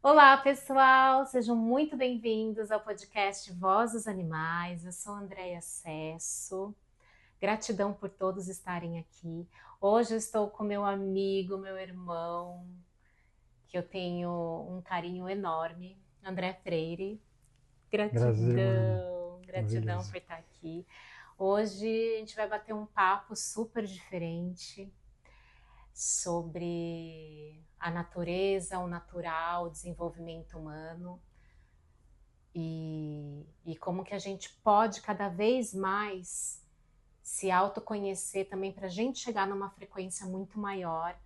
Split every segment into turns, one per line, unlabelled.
Olá, pessoal! Sejam muito bem-vindos ao podcast Voz dos Animais. Eu sou Andréia Sesso. Gratidão por todos estarem aqui. Hoje eu estou com meu amigo, meu irmão, que eu tenho um carinho enorme, André Freire.
Graças, irmã.
Gratidão
Maravilhoso.
por estar aqui. Hoje a gente vai bater um papo super diferente sobre a natureza, o natural, o desenvolvimento humano. E como que a gente pode cada vez mais se autoconhecer também para a gente chegar numa frequência muito maior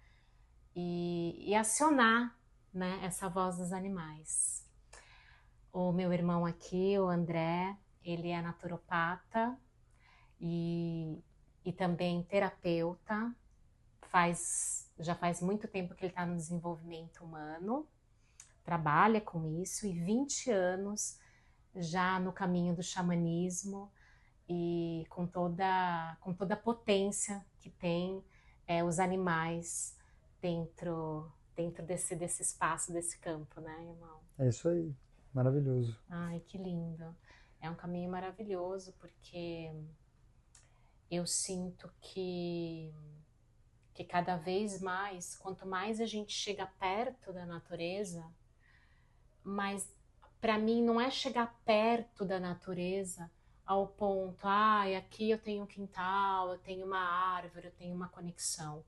e acionar, né, essa voz dos animais. O meu irmão aqui, o André, ele é naturopata e, e também terapeuta. Já faz muito tempo que ele está no desenvolvimento humano, trabalha com isso e 20 anos já no caminho do xamanismo e com toda a potência que tem os animais dentro desse espaço, desse campo, né, irmão?
É isso aí. Maravilhoso.
Ai, que lindo. É um caminho maravilhoso porque eu sinto que cada vez mais, quanto mais a gente chega perto da natureza, mais para mim não é chegar perto da natureza ao ponto, aqui eu tenho um quintal, eu tenho uma árvore, eu tenho uma conexão.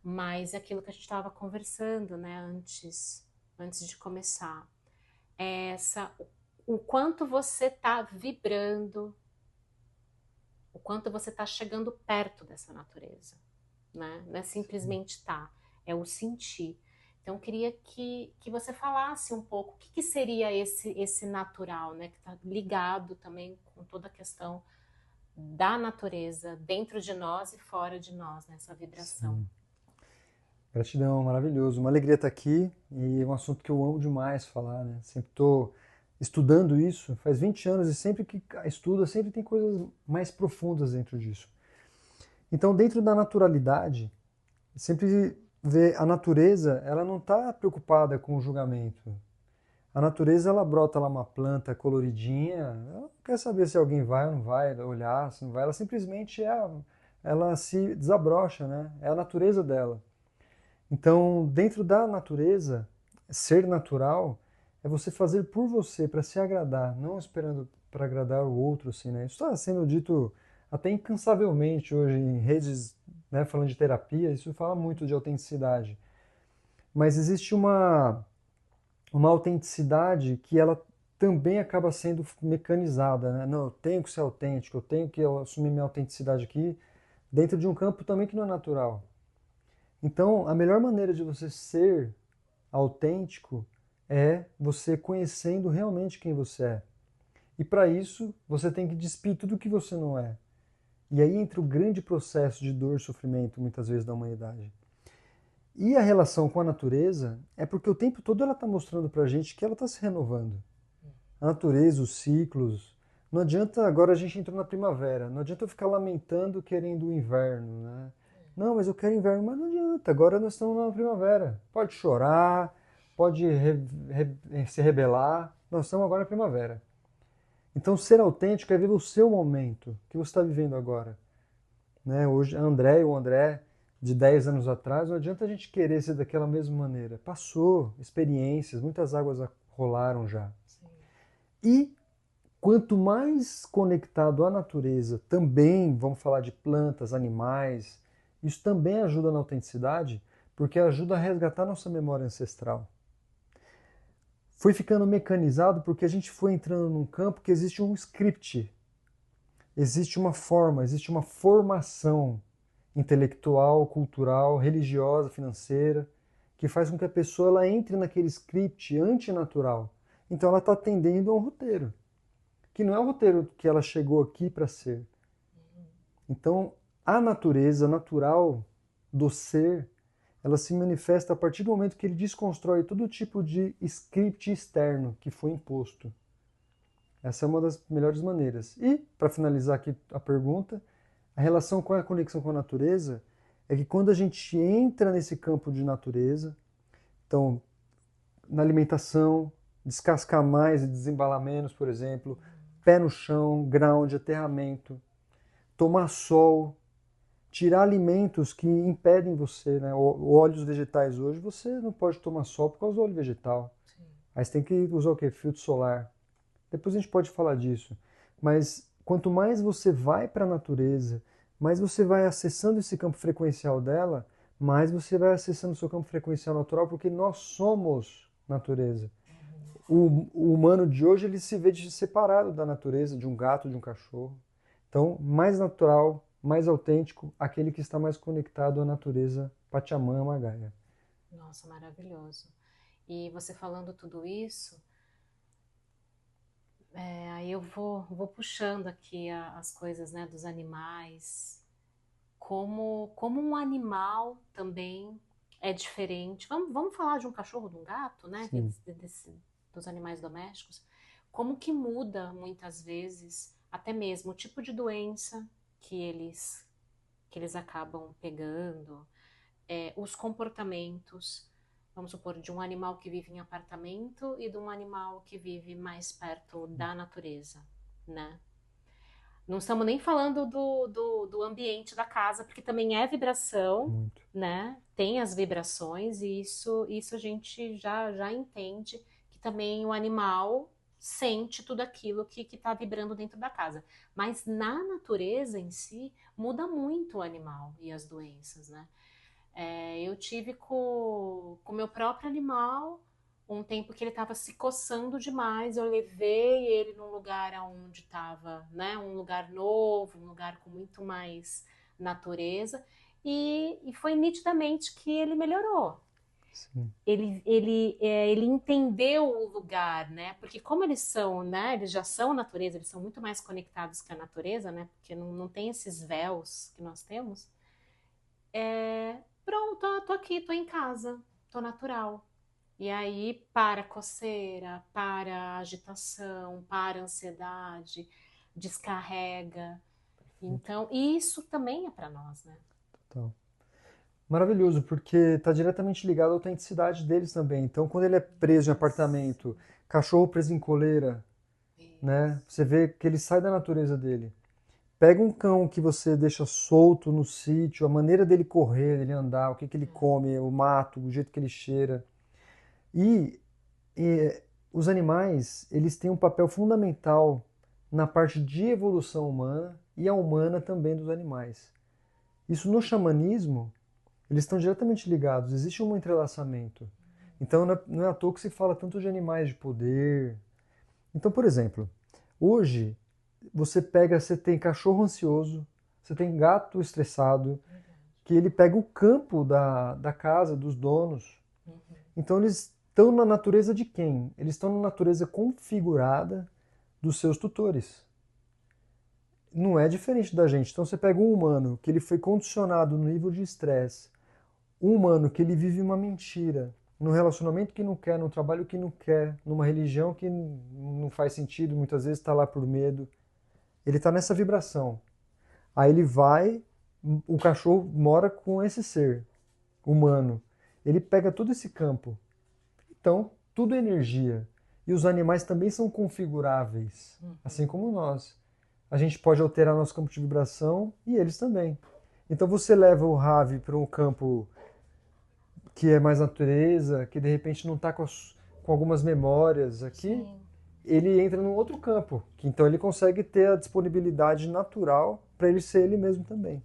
Mas é aquilo que a gente estava conversando, né, antes de começar. É o quanto você está vibrando, o quanto você está chegando perto dessa natureza, né? Não é
Sim.
simplesmente estar, é o sentir. Então, eu queria que você falasse um pouco o que seria esse natural, né? Que está ligado também com toda a questão da natureza dentro de nós e fora de nós, nessa vibração.
Sim. Gratidão, maravilhoso. Uma alegria estar aqui e é um assunto que eu amo demais falar, né? Sempre estou estudando isso, faz 20 anos e sempre que estudo, sempre tem coisas mais profundas dentro disso. Então, dentro da naturalidade, sempre vê a natureza, ela não está preocupada com o julgamento. A natureza, ela brota lá uma planta coloridinha, ela não quer saber se alguém vai ou não vai olhar, se não vai, ela simplesmente ela se desabrocha, né? É a natureza dela. Então, dentro da natureza, ser natural é você fazer por você, para se agradar, não esperando para agradar o outro, assim, né? Isso está sendo dito até incansavelmente hoje em redes, né, falando de terapia, isso fala muito de autenticidade. Mas existe uma autenticidade que ela também acaba sendo mecanizada, né? Não, eu tenho que ser autêntico, eu tenho que assumir minha autenticidade aqui dentro de um campo também que não é natural. Então, a melhor maneira de você ser autêntico é você conhecendo realmente quem você é. E para isso, você tem que despir tudo o que você não é. E aí entra o grande processo de dor e sofrimento, muitas vezes, da humanidade. E a relação com a natureza é porque o tempo todo ela está mostrando para a gente que ela está se renovando. A natureza, os ciclos. Não adianta, agora a gente entrou na primavera, não adianta eu ficar lamentando querendo o inverno, né? Não, mas eu quero inverno, mas não adianta, agora nós estamos na primavera. Pode chorar, pode se rebelar, nós estamos agora na primavera. Então ser autêntico é viver o seu momento, que você está vivendo agora. Né? Hoje, a André e o André de 10 anos atrás, não adianta a gente querer ser daquela mesma maneira. Passou, experiências, muitas águas rolaram já.
Sim.
E quanto mais conectado à natureza, também vamos falar de plantas, animais, isso também ajuda na autenticidade, porque ajuda a resgatar nossa memória ancestral. Foi ficando mecanizado porque a gente foi entrando num campo que existe um script, existe uma forma, existe uma formação intelectual, cultural, religiosa, financeira, que faz com que a pessoa ela entre naquele script antinatural. Então ela está atendendo a um roteiro, que não é o roteiro que ela chegou aqui para ser. Então, a natureza natural do ser, ela se manifesta a partir do momento que ele desconstrói todo tipo de script externo que foi imposto. Essa é uma das melhores maneiras. E, para finalizar aqui a pergunta, a relação com a conexão com a natureza é que quando a gente entra nesse campo de natureza, então na alimentação, descascar mais e desembalar menos, por exemplo, pé no chão, ground, aterramento, tomar sol, tirar alimentos que impedem você, né? Óleos vegetais hoje, você não pode tomar sol por causa do óleo vegetal.
Sim.
Aí você tem que usar o quê? Filtro solar. Depois a gente pode falar disso. Mas quanto mais você vai para a natureza, mais você vai acessando esse campo frequencial dela, mais você vai acessando o seu campo frequencial natural, porque nós somos natureza. O humano de hoje ele se vê separado da natureza, de um gato, de um cachorro. Então, mais natural, mais autêntico, aquele que está mais conectado à natureza Pachamama Gaia.
Nossa, maravilhoso. E você falando tudo isso, aí eu vou puxando aqui as coisas, né, dos animais, como um animal também é diferente. Vamos falar de um cachorro, de um gato, né,
Sim.
dos animais domésticos. Como que muda muitas vezes, até mesmo o tipo de doença que eles acabam pegando, os comportamentos, vamos supor, de um animal que vive em apartamento e de um animal que vive mais perto da natureza, né? Não estamos nem falando do ambiente da casa, porque também é vibração,
Muito.
né? Tem as vibrações e isso a gente já entende que também o animal sente tudo aquilo que está vibrando dentro da casa. Mas na natureza em si, muda muito o animal e as doenças, né? Eu tive com o meu próprio animal um tempo que ele estava se coçando demais. Eu levei ele num lugar onde estava, né, um lugar novo, um lugar com muito mais natureza, e foi nitidamente que ele melhorou.
Sim.
Ele entendeu o lugar, né? Porque como eles são, né? Eles já são natureza, eles são muito mais conectados com a natureza, né? Porque não tem esses véus que nós temos. Pronto, tô aqui, tô em casa, tô natural. E aí, para a coceira, para a agitação, para a ansiedade, descarrega. Então, isso também é para nós, né?
Então, maravilhoso, porque está diretamente ligado à autenticidade deles também. Então, quando ele é preso em apartamento, cachorro preso em coleira, né? Você vê que ele sai da natureza dele. Pega um cão que você deixa solto no sítio, a maneira dele correr, dele andar, o que que ele come, o mato, o jeito que ele cheira. E, e os animais, eles têm um papel fundamental na parte de evolução humana e a humana também dos animais. Isso no xamanismo, eles estão diretamente ligados, existe um entrelaçamento. Então não é à toa que se fala tanto de animais de poder. Então, por exemplo, hoje você tem cachorro ansioso, você tem gato estressado, que ele pega o campo da casa, dos donos. Então eles estão na natureza de quem? Eles estão na natureza configurada dos seus tutores. Não é diferente da gente. Então você pega um humano que ele foi condicionado no nível de estresse, um humano que ele vive uma mentira, num relacionamento que não quer, num trabalho que não quer, numa religião que não faz sentido, muitas vezes está lá por medo. Ele está nessa vibração. Aí ele vai, o cachorro mora com esse ser humano. Ele pega todo esse campo. Então, tudo é energia. E os animais também são configuráveis, assim como nós. A gente pode alterar nosso campo de vibração e eles também. Então você leva o Ravi para um campo que é mais natureza, que de repente não está com algumas memórias aqui,
Sim.
ele entra num outro campo, que então ele consegue ter a disponibilidade natural para ele ser ele mesmo também.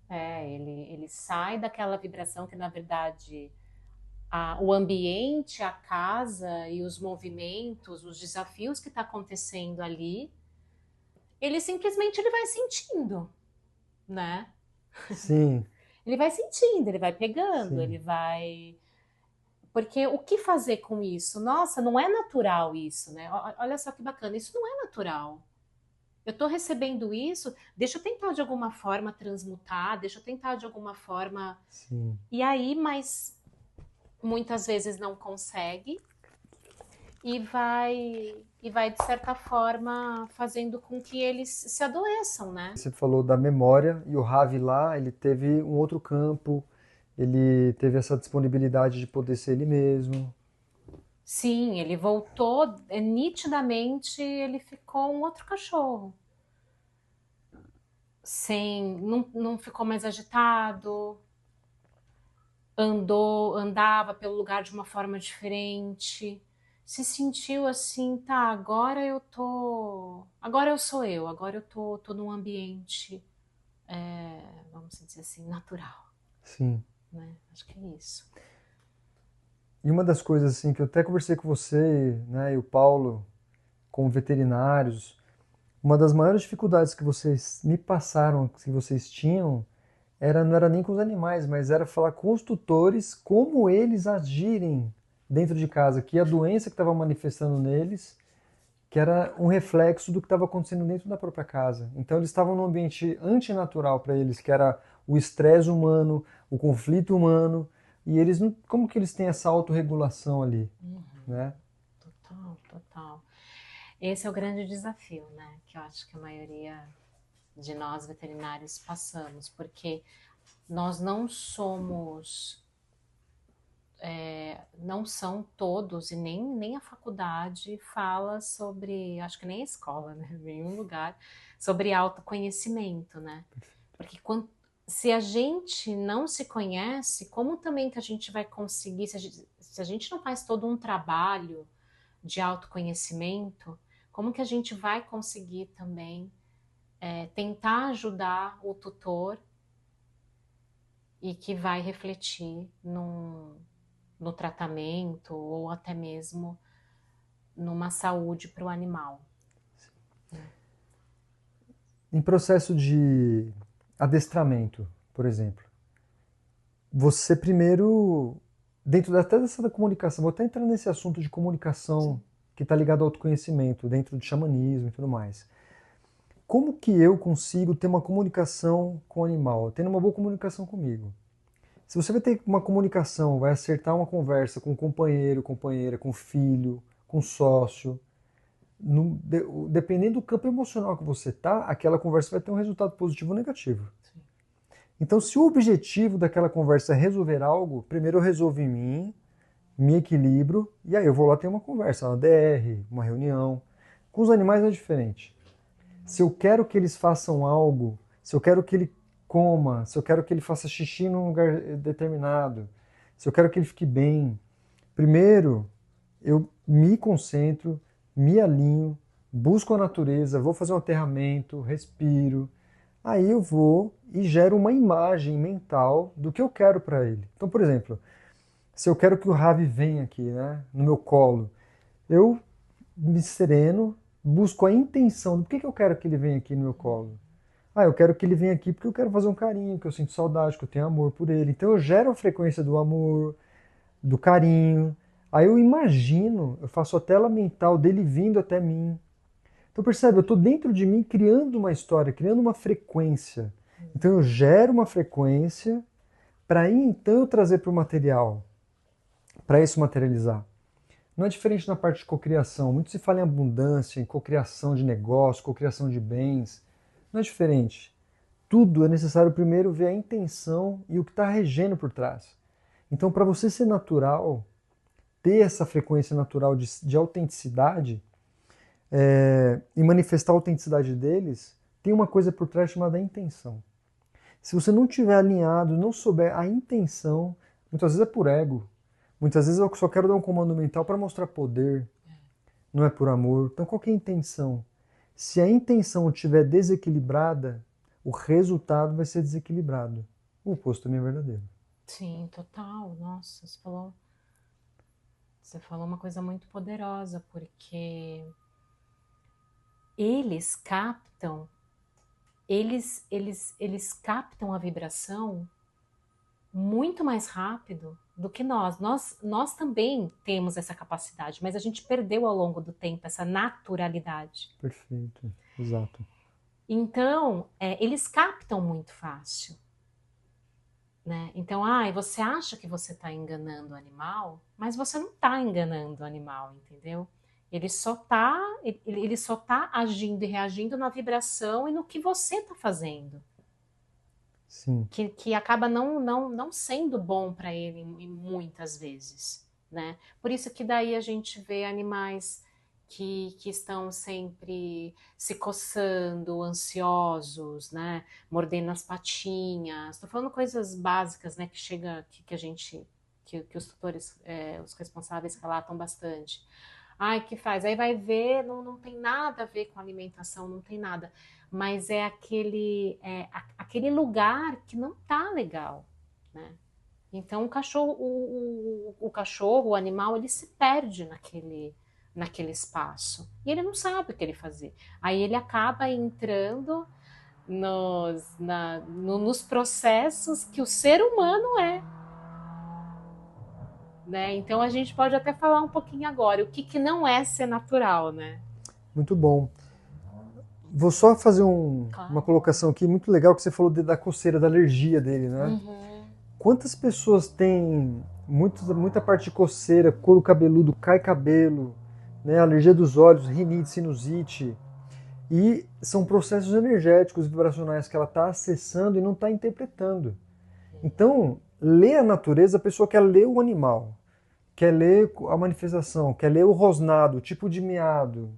Ele sai daquela vibração que, na verdade, o ambiente, a casa e os movimentos, os desafios que está acontecendo ali, ele vai sentindo, né?
Sim,
Ele vai sentindo, ele vai pegando,
sim,
ele vai. Porque o que fazer com isso? Nossa, não é natural isso, né? Olha só que bacana, isso não é natural. Eu estou recebendo isso, deixa eu tentar de alguma forma transmutar, deixa eu tentar de alguma forma.
sim.
E aí, mas muitas vezes não consegue e vai de certa forma fazendo com que eles se adoeçam, né?
Você falou da memória e o Ravi lá, ele teve um outro campo, ele teve essa disponibilidade de poder ser ele mesmo.
Sim, ele voltou, nitidamente ele ficou um outro cachorro. Não ficou mais agitado, andava pelo lugar de uma forma diferente, se sentiu assim, tá, agora eu sou eu, agora eu tô num ambiente, vamos dizer assim, natural,
Sim.
né? Acho que é isso.
E uma das coisas assim que eu até conversei com você, né, e o Paulo, como veterinários, uma das maiores dificuldades que vocês me passaram, que vocês tinham, não era nem com os animais, mas era falar com os tutores como eles agirem dentro de casa, que a doença que estava manifestando neles, que era um reflexo do que estava acontecendo dentro da própria casa. Então eles estavam num ambiente antinatural para eles, que era o estresse humano, o conflito humano, e eles não, como que eles têm essa autorregulação ali,
Uhum.
né?
Total, total. Esse é o grande desafio, né? Que eu acho que a maioria de nós veterinários passamos, porque nós não somos, não são todos, e nem a faculdade fala sobre, acho que nem a escola, né? Nenhum lugar, sobre autoconhecimento, né? Porque se a gente não se conhece, como também que a gente vai conseguir, se a gente não faz todo um trabalho de autoconhecimento, como que a gente vai conseguir também tentar ajudar o tutor e que vai refletir no tratamento ou até mesmo numa saúde para o animal, né?
Em processo de adestramento, por exemplo, você primeiro, até dessa da comunicação, vou até entrar nesse assunto de comunicação que está ligado ao autoconhecimento, dentro do xamanismo e tudo mais. Como que eu consigo ter uma comunicação com o animal, tendo uma boa comunicação comigo? Se você vai ter uma comunicação, vai acertar uma conversa com o companheiro, companheira, com o filho, com o sócio, dependendo do campo emocional que você tá, aquela conversa vai ter um resultado positivo ou negativo.
Sim.
Então, se o objetivo daquela conversa é resolver algo, primeiro eu resolvo em mim, me equilibro, e aí eu vou lá ter uma conversa, uma DR, uma reunião. Com os animais é diferente. Se eu quero que eles façam algo, se eu quero que ele coma, se eu quero que ele faça xixi num lugar determinado, se eu quero que ele fique bem, primeiro eu me concentro, me alinho, busco a natureza, vou fazer um aterramento, respiro. Aí eu vou e gero uma imagem mental do que eu quero para ele. Então, por exemplo, se eu quero que o Ravi venha aqui, né, no meu colo, eu me sereno, busco a intenção do que eu quero que ele venha aqui no meu colo. Ah, eu quero que ele venha aqui porque eu quero fazer um carinho, que eu sinto saudade, que eu tenho amor por ele. Então eu gero a frequência do amor, do carinho. Aí eu imagino, eu faço a tela mental dele vindo até mim. Então percebe, eu estou dentro de mim criando uma história, criando uma frequência. Então eu gero uma frequência para aí então eu trazer para o material, para isso materializar. Não é diferente na parte de cocriação. Muito se fala em abundância, em cocriação de negócio, cocriação de bens. Não é diferente. Tudo é necessário primeiro ver a intenção e o que está regendo por trás. Então, para você ser natural, ter essa frequência natural de autenticidade e manifestar a autenticidade deles, tem uma coisa por trás chamada intenção. Se você não tiver alinhado, não souber a intenção, muitas vezes é por ego. Muitas vezes eu só quero dar um comando mental para mostrar poder, não é por amor. Então qual que é a intenção? Se a intenção estiver desequilibrada, o resultado vai ser desequilibrado. O oposto também é verdadeiro.
Sim, total. Nossa, você falou uma coisa muito poderosa, porque eles captam, eles captam a vibração muito mais rápido do que nós. Nós também temos essa capacidade, mas a gente perdeu ao longo do tempo essa naturalidade.
Perfeito, exato.
Então, eles captam muito fácil, né? Então, você acha que você está enganando o animal, mas você não está enganando o animal, entendeu? Ele só tá agindo e reagindo na vibração e no que você está fazendo,
Sim.
que acaba não sendo bom para ele muitas vezes, né? Por isso que daí a gente vê animais que estão sempre se coçando, ansiosos, né? Mordendo as patinhas. Estou falando coisas básicas, né? Que chega, que a gente, que os tutores, os responsáveis relatam bastante. Ai, que faz? Aí vai ver, não tem nada a ver com alimentação, não tem nada. Mas é aquele lugar que não tá legal, né? Então o cachorro, o animal, ele se perde naquele espaço. E ele não sabe o que ele fazer. Aí ele acaba entrando nos processos que o ser humano é. Né? Então a gente pode até falar um pouquinho agora o que não é ser natural, né?
Muito bom. Vou só fazer uma
Claro.
colocação aqui muito legal que você falou da coceira, da alergia dele, né?
Uhum.
Quantas pessoas têm muita parte de coceira, couro cabeludo, cai cabelo, né? Alergia dos olhos, rinite, sinusite, e são processos energéticos, vibracionais que ela está acessando e não está interpretando. Então, ler a natureza, a pessoa quer ler o animal, quer ler a manifestação, quer ler o rosnado, o tipo de miado,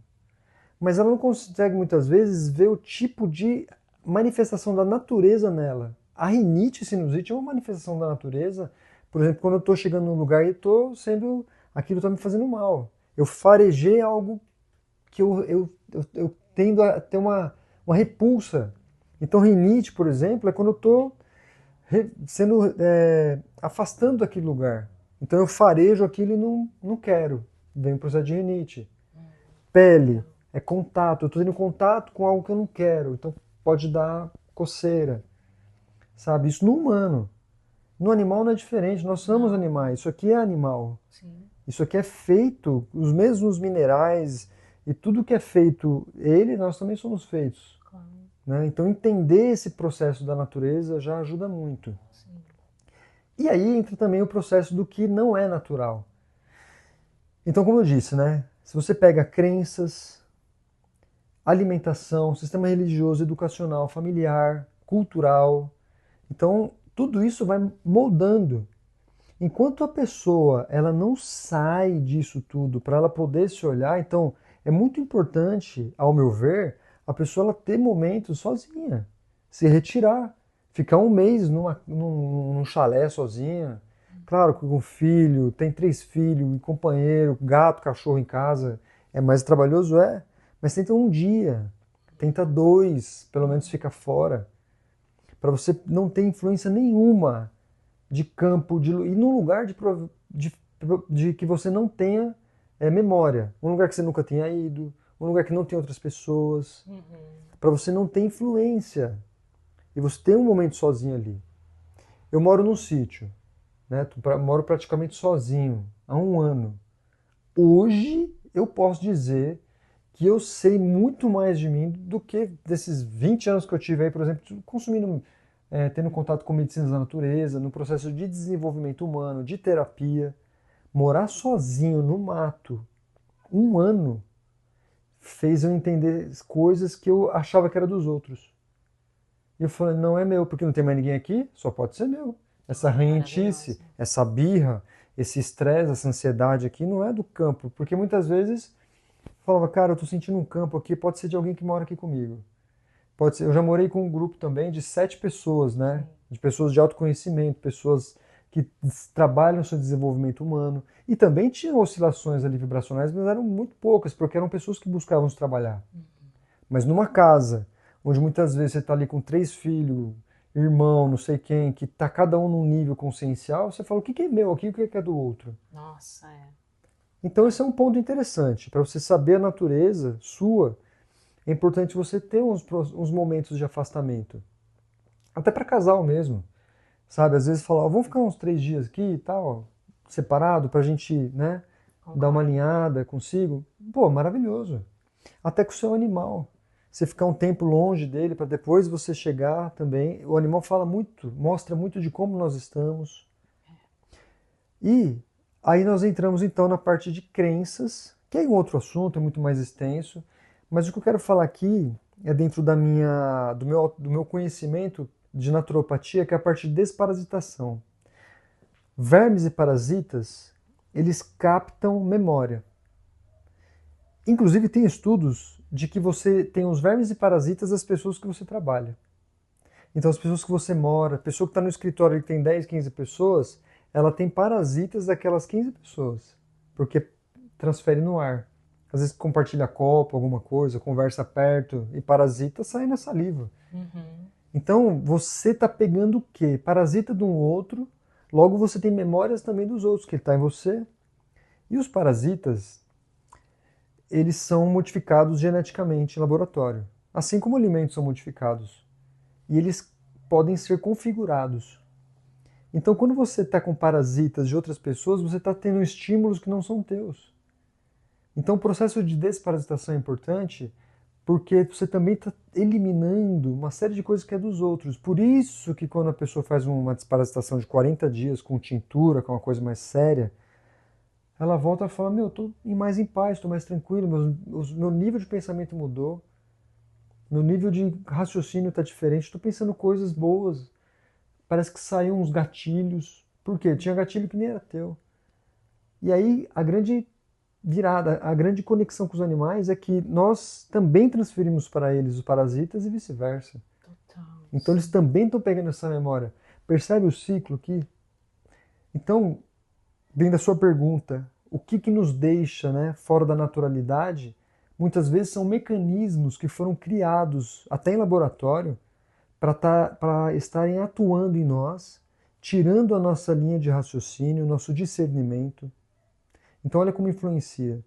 mas ela não consegue muitas vezes ver o tipo de manifestação da natureza nela. A rinite e sinusite é uma manifestação da natureza. Por exemplo, quando eu estou chegando num lugar e aquilo está me fazendo mal. Eu farejei algo que eu tendo a ter uma repulsa. Então, rinite, por exemplo, é quando eu estou sendo afastando daquele lugar. Então eu farejo aquilo e não quero. Vem o processo de rinite. Pele é contato. Eu estou tendo contato com algo que eu não quero. Então pode dar coceira. Sabe? Isso no humano. No animal não é diferente. Nós somos animais. Isso aqui é animal.
Sim.
Isso aqui é feito, os mesmos minerais e tudo que é feito nós também somos feitos.
Claro.
Né? Então entender esse processo da natureza já ajuda muito.
Sim.
E aí entra também o processo do que não é natural. Então, como eu disse, né? Se você pega crenças, alimentação, sistema religioso, educacional, familiar, cultural, então tudo isso vai moldando. Enquanto a pessoa ela não sai disso tudo para ela poder se olhar, então é muito importante, ao meu ver, a pessoa ela ter momentos sozinha, se retirar, ficar um mês num chalé sozinha. Claro, com um filho, tem 3 filhos, um companheiro, gato, cachorro em casa, é mais trabalhoso, mas tenta um dia, tenta 2, pelo menos fica fora, para você não ter influência nenhuma de campo, e num lugar de que você não tenha memória. Um lugar que você nunca tenha ido, um lugar que não tem outras pessoas, para você não ter influência. E você ter um momento sozinho ali. Eu moro num sítio, né? Moro praticamente sozinho, há 1 ano. Hoje eu posso dizer que eu sei muito mais de mim do que desses 20 anos que eu tive aí, por exemplo, consumindo tendo contato com medicinas da natureza, no processo de desenvolvimento humano, de terapia. Morar sozinho no mato, 1 ano, fez eu entender coisas que eu achava que era dos outros. E eu falei, não é meu, porque não tem mais ninguém aqui, só pode ser meu. Essa ranhentice, essa birra, esse estresse, essa ansiedade aqui não é do campo, porque muitas vezes eu falava, cara, eu tô sentindo um campo aqui, pode ser de alguém que mora aqui comigo. Pode ser, eu já morei com um grupo também de 7 pessoas, né? De pessoas de autoconhecimento, pessoas que trabalham no seu desenvolvimento humano. E também tinham oscilações ali vibracionais, mas eram muito poucas, porque eram pessoas que buscavam se trabalhar. Mas numa casa, onde muitas vezes você está ali com 3 filhos, irmão, não sei quem, que está cada um num nível consciencial, você fala, o que é meu aqui e o que é do outro?
Nossa, é.
Então esse é um ponto interessante, para você saber a natureza sua, é importante você ter uns momentos de afastamento. Até para casal mesmo. Sabe, às vezes falar, ó, vamos ficar uns 3 dias aqui e tal, separado, pra gente, né, dar uma alinhada consigo. Pô, maravilhoso. Até com o seu animal. Você ficar um tempo longe dele para depois você chegar também. O animal fala muito, mostra muito de como nós estamos. E aí nós entramos então na parte de crenças, que é um outro assunto, é muito mais extenso. Mas o que eu quero falar aqui é dentro do meu conhecimento de naturopatia, que é a parte de desparasitação. Vermes e parasitas, eles captam memória. Inclusive tem estudos de que você tem os vermes e parasitas das pessoas que você trabalha. Então as pessoas que você mora, a pessoa que está no escritório que tem 10, 15 pessoas, ela tem parasitas daquelas 15 pessoas, porque transfere no ar. Às vezes compartilha copo, alguma coisa, conversa perto, e parasita sai na saliva.
Uhum.
Então você está pegando o quê? Parasita de um outro, logo você tem memórias também dos outros, que está em você. E os parasitas, eles são modificados geneticamente em laboratório, assim como alimentos são modificados. E eles podem ser configurados. Então, quando você está com parasitas de outras pessoas, você está tendo estímulos que não são teus. Então, o processo de desparasitação é importante porque você também está eliminando uma série de coisas que é dos outros. Por isso que quando a pessoa faz uma desparasitação de 40 dias com tintura, que é uma coisa mais séria, ela volta e fala, meu, estou mais em paz, estou mais tranquilo, meu nível de pensamento mudou, meu nível de raciocínio está diferente, estou pensando coisas boas, parece que saíram uns gatilhos. Por quê? Tinha gatilho que nem era teu. E aí a grande virada, a grande conexão com os animais é que nós também transferimos para eles os parasitas e vice-versa.
Total.
Então eles também estão pegando essa memória. Percebe o ciclo aqui? Então, dentro da sua pergunta, o que nos deixa, né, fora da naturalidade, muitas vezes são mecanismos que foram criados até em laboratório para estarem atuando em nós, tirando a nossa linha de raciocínio, o nosso discernimento. Então olha como influencia.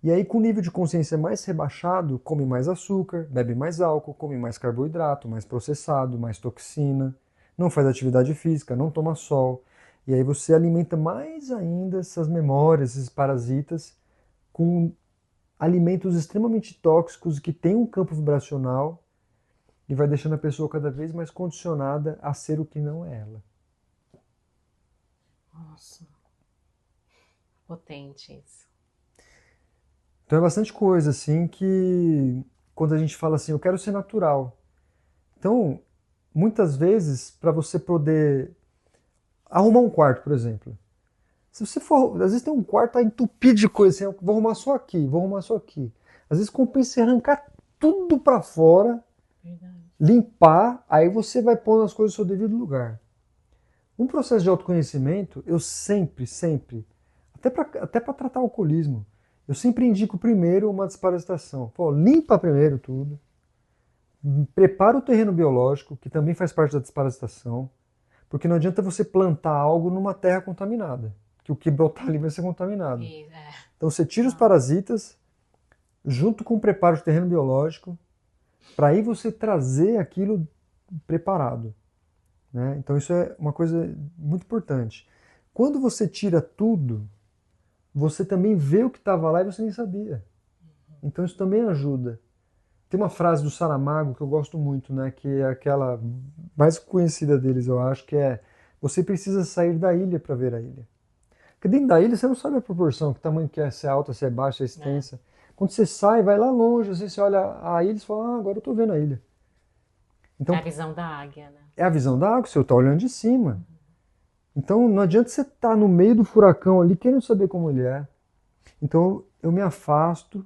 E aí, com o nível de consciência mais rebaixado, come mais açúcar, bebe mais álcool, come mais carboidrato, mais processado, mais toxina, não faz atividade física, não toma sol. E aí você alimenta mais ainda essas memórias, esses parasitas, com alimentos extremamente tóxicos que têm um campo vibracional e vai deixando a pessoa cada vez mais condicionada a ser o que não é ela.
Nossa, potente isso.
Então é bastante coisa assim que quando a gente fala assim, eu quero ser natural. Então, muitas vezes, para você poder arrumar um quarto, por exemplo. Se você for, às vezes tem um quarto tá entupido de coisa, assim, vou arrumar só aqui, vou arrumar só aqui. Às vezes compensa você arrancar tudo para fora,
Verdade.
limpar, aí você vai pondo as coisas no seu devido lugar. Um processo de autoconhecimento, eu sempre, até para tratar o alcoolismo, eu sempre indico primeiro uma desparasitação. Pô, limpa primeiro tudo, prepara o terreno biológico, que também faz parte da desparasitação, porque não adianta você plantar algo numa terra contaminada, que o que brotar ali vai ser contaminado. Então você tira os parasitas, junto com o preparo do terreno biológico, para aí você trazer aquilo preparado. Né? Então isso é uma coisa muito importante. Quando você tira tudo, você também vê o que estava lá e você nem sabia. Então isso também ajuda. Tem uma frase do Saramago que eu gosto muito, né, que é aquela mais conhecida deles, eu acho, que é: você precisa sair da ilha para ver a ilha. Porque dentro da ilha você não sabe a proporção, que tamanho que é, se é alta, se é baixa, se é extensa. Quando você sai, vai lá longe, você olha a ilha e fala, agora eu estou vendo a ilha. Então,
é a visão da águia, né?
É a visão da água, você está olhando de cima. Então não adianta você estar no meio do furacão ali querendo saber como ele é. Então eu me afasto.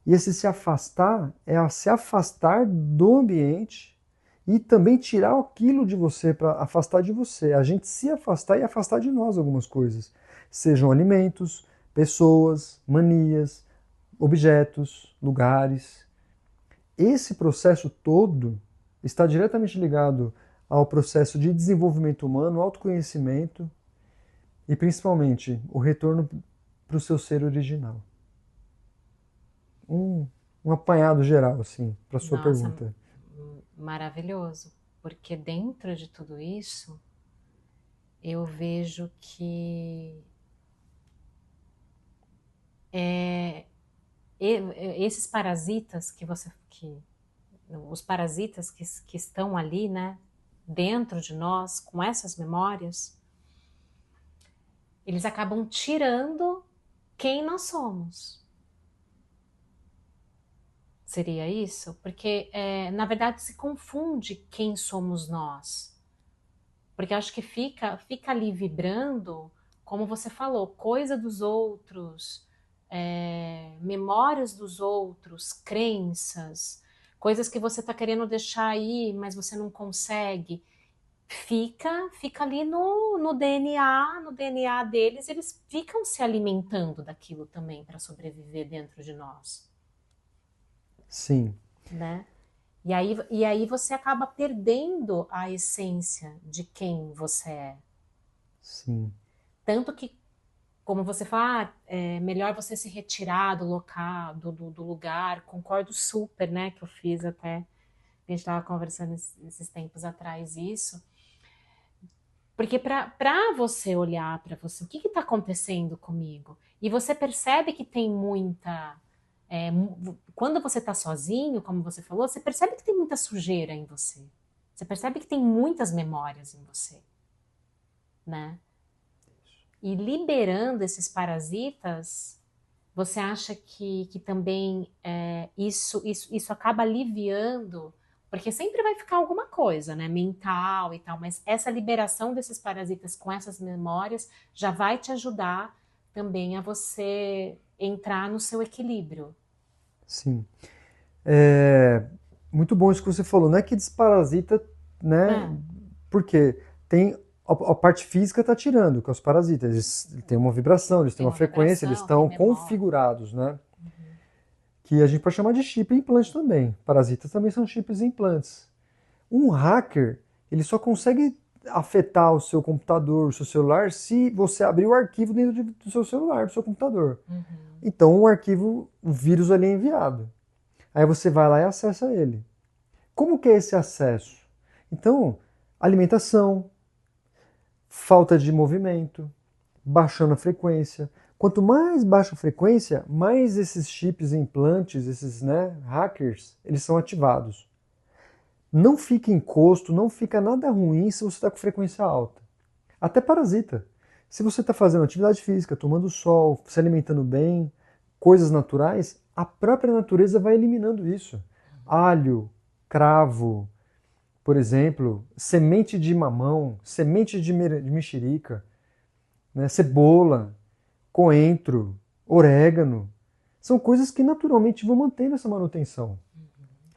E esse se afastar é se afastar do ambiente e também tirar aquilo de você para afastar de você. A gente se afastar e afastar de nós algumas coisas. Sejam alimentos, pessoas, manias, objetos, lugares. Esse processo todo está diretamente ligado ao processo de desenvolvimento humano, autoconhecimento e principalmente o retorno para o seu ser original. Um apanhado geral, assim, para a sua pergunta.
Maravilhoso, porque dentro de tudo isso eu vejo que esses parasitas os parasitas que estão ali, né, dentro de nós, com essas memórias, eles acabam tirando quem nós somos. Seria isso? Porque, na verdade, se confunde quem somos nós. Porque eu acho que fica ali vibrando como você falou, coisa dos outros, memórias dos outros, crenças, coisas que você está querendo deixar aí, mas você não consegue, fica ali no DNA, no DNA deles, eles ficam se alimentando daquilo também para sobreviver dentro de nós,
Sim,
né? E aí você acaba perdendo a essência de quem você é.
sim.
Tanto que, como você fala, é melhor você se retirar do local, do lugar. Concordo super, né? Que eu fiz até. A gente estava conversando esses tempos atrás isso. Porque para você olhar para você, o que está acontecendo comigo? E você percebe que tem muita. Quando você está sozinho, como você falou, você percebe que tem muita sujeira em você. Você percebe que tem muitas memórias em você, né? E liberando esses parasitas, você acha que também isso acaba aliviando, porque sempre vai ficar alguma coisa, né, mental e tal, mas essa liberação desses parasitas com essas memórias já vai te ajudar também a você entrar no seu equilíbrio.
Sim. É muito bom isso que você falou. Não é que desparasita, né?
É,
Porque tem a parte física está tirando, que é os parasitas. Eles têm uma vibração, eles têm
tem
uma
uma
frequência, eles
vibração, tem
estão
memória.
configurados, né?
Uhum.
Que a gente pode chamar de chip e implante também. Parasitas também são chips e implantes. Um hacker, ele só consegue afetar o seu computador, o seu celular, se você abrir o arquivo dentro do seu celular, do seu computador.
Uhum.
Então o arquivo, o vírus ali é enviado. Aí você vai lá e acessa ele. Como que é esse acesso? Então, alimentação, falta de movimento, baixando a frequência. Quanto mais baixa a frequência, mais esses chips e implantes, esses, né, hackers, eles são ativados. Não fica encosto, não fica nada ruim se você está com frequência alta. Até parasita. Se você está fazendo atividade física, tomando sol, se alimentando bem, coisas naturais, a própria natureza vai eliminando isso. Alho, cravo, por exemplo, semente de mamão, semente de mexerica, né, cebola, coentro, orégano. São coisas que naturalmente vão mantendo essa manutenção.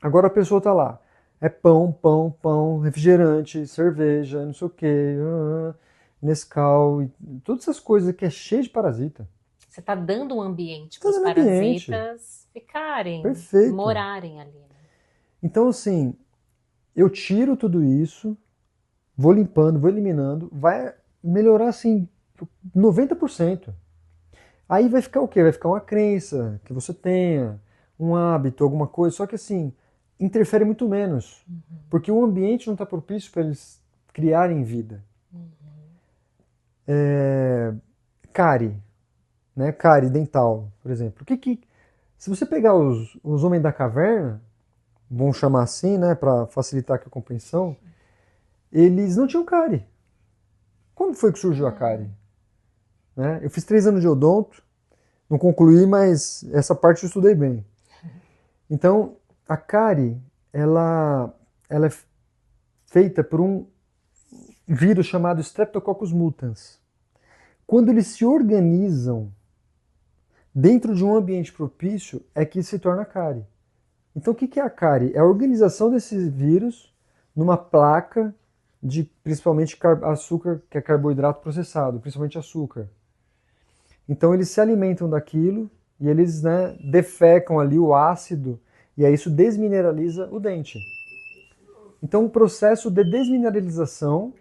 Agora a pessoa está lá. É pão, pão, pão, refrigerante, cerveja, não sei o quê, Nescau, todas essas coisas que é cheio de parasita.
Você está dando um ambiente
Está
para os
dando ambiente.
parasitas ficarem,
Perfeito.
morarem ali, né?
Então, assim, eu tiro tudo isso, vou limpando, vou eliminando, vai melhorar, assim, 90%. Aí vai ficar o quê? Vai ficar uma crença que você tenha, um hábito, alguma coisa, só que assim, interfere muito menos, porque o ambiente não está propício para eles criarem vida. Cárie, né? Cárie dental, por exemplo. Se você pegar os homens da caverna, vamos chamar assim, né, para facilitar aqui a compreensão, eles não tinham cárie. Quando foi que surgiu a cárie? Né? Eu fiz 3 anos de odonto, não concluí, mas essa parte eu estudei bem. Então, a cárie, ela é feita por um vírus chamado Streptococcus mutans. Quando eles se organizam dentro de um ambiente propício, é que se torna cárie. Então, o que é a cárie? É a organização desses vírus numa placa de principalmente açúcar, que é carboidrato processado, principalmente açúcar. Então, eles se alimentam daquilo e eles, né, defecam ali o ácido e aí isso desmineraliza o dente. Então, o processo de desmineralização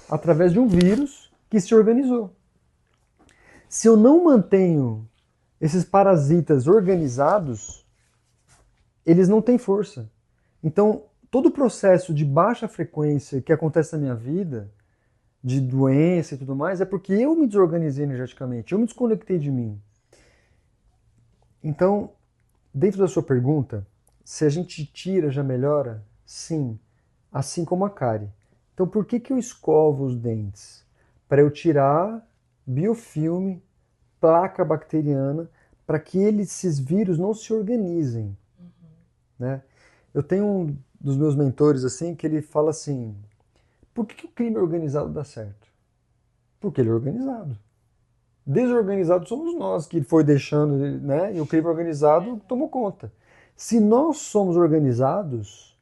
através de um vírus que se organizou. Se eu não mantenho esses parasitas organizados, eles não têm força. Então, todo o processo de baixa frequência que acontece na minha vida, de doença e tudo mais, é porque eu me desorganizei energeticamente, eu me desconectei de mim. Então, dentro da sua pergunta, se a gente tira já melhora? Sim, assim como a cárie. Então, por que eu escovo os dentes? Para eu tirar biofilme, placa bacteriana, para que esses vírus não se organizem. Né? Eu tenho um dos meus mentores assim que ele fala assim: por que o crime organizado dá certo? Porque ele é organizado. Desorganizados somos nós, que foi deixando, né? E o crime organizado tomou conta. Se nós somos organizados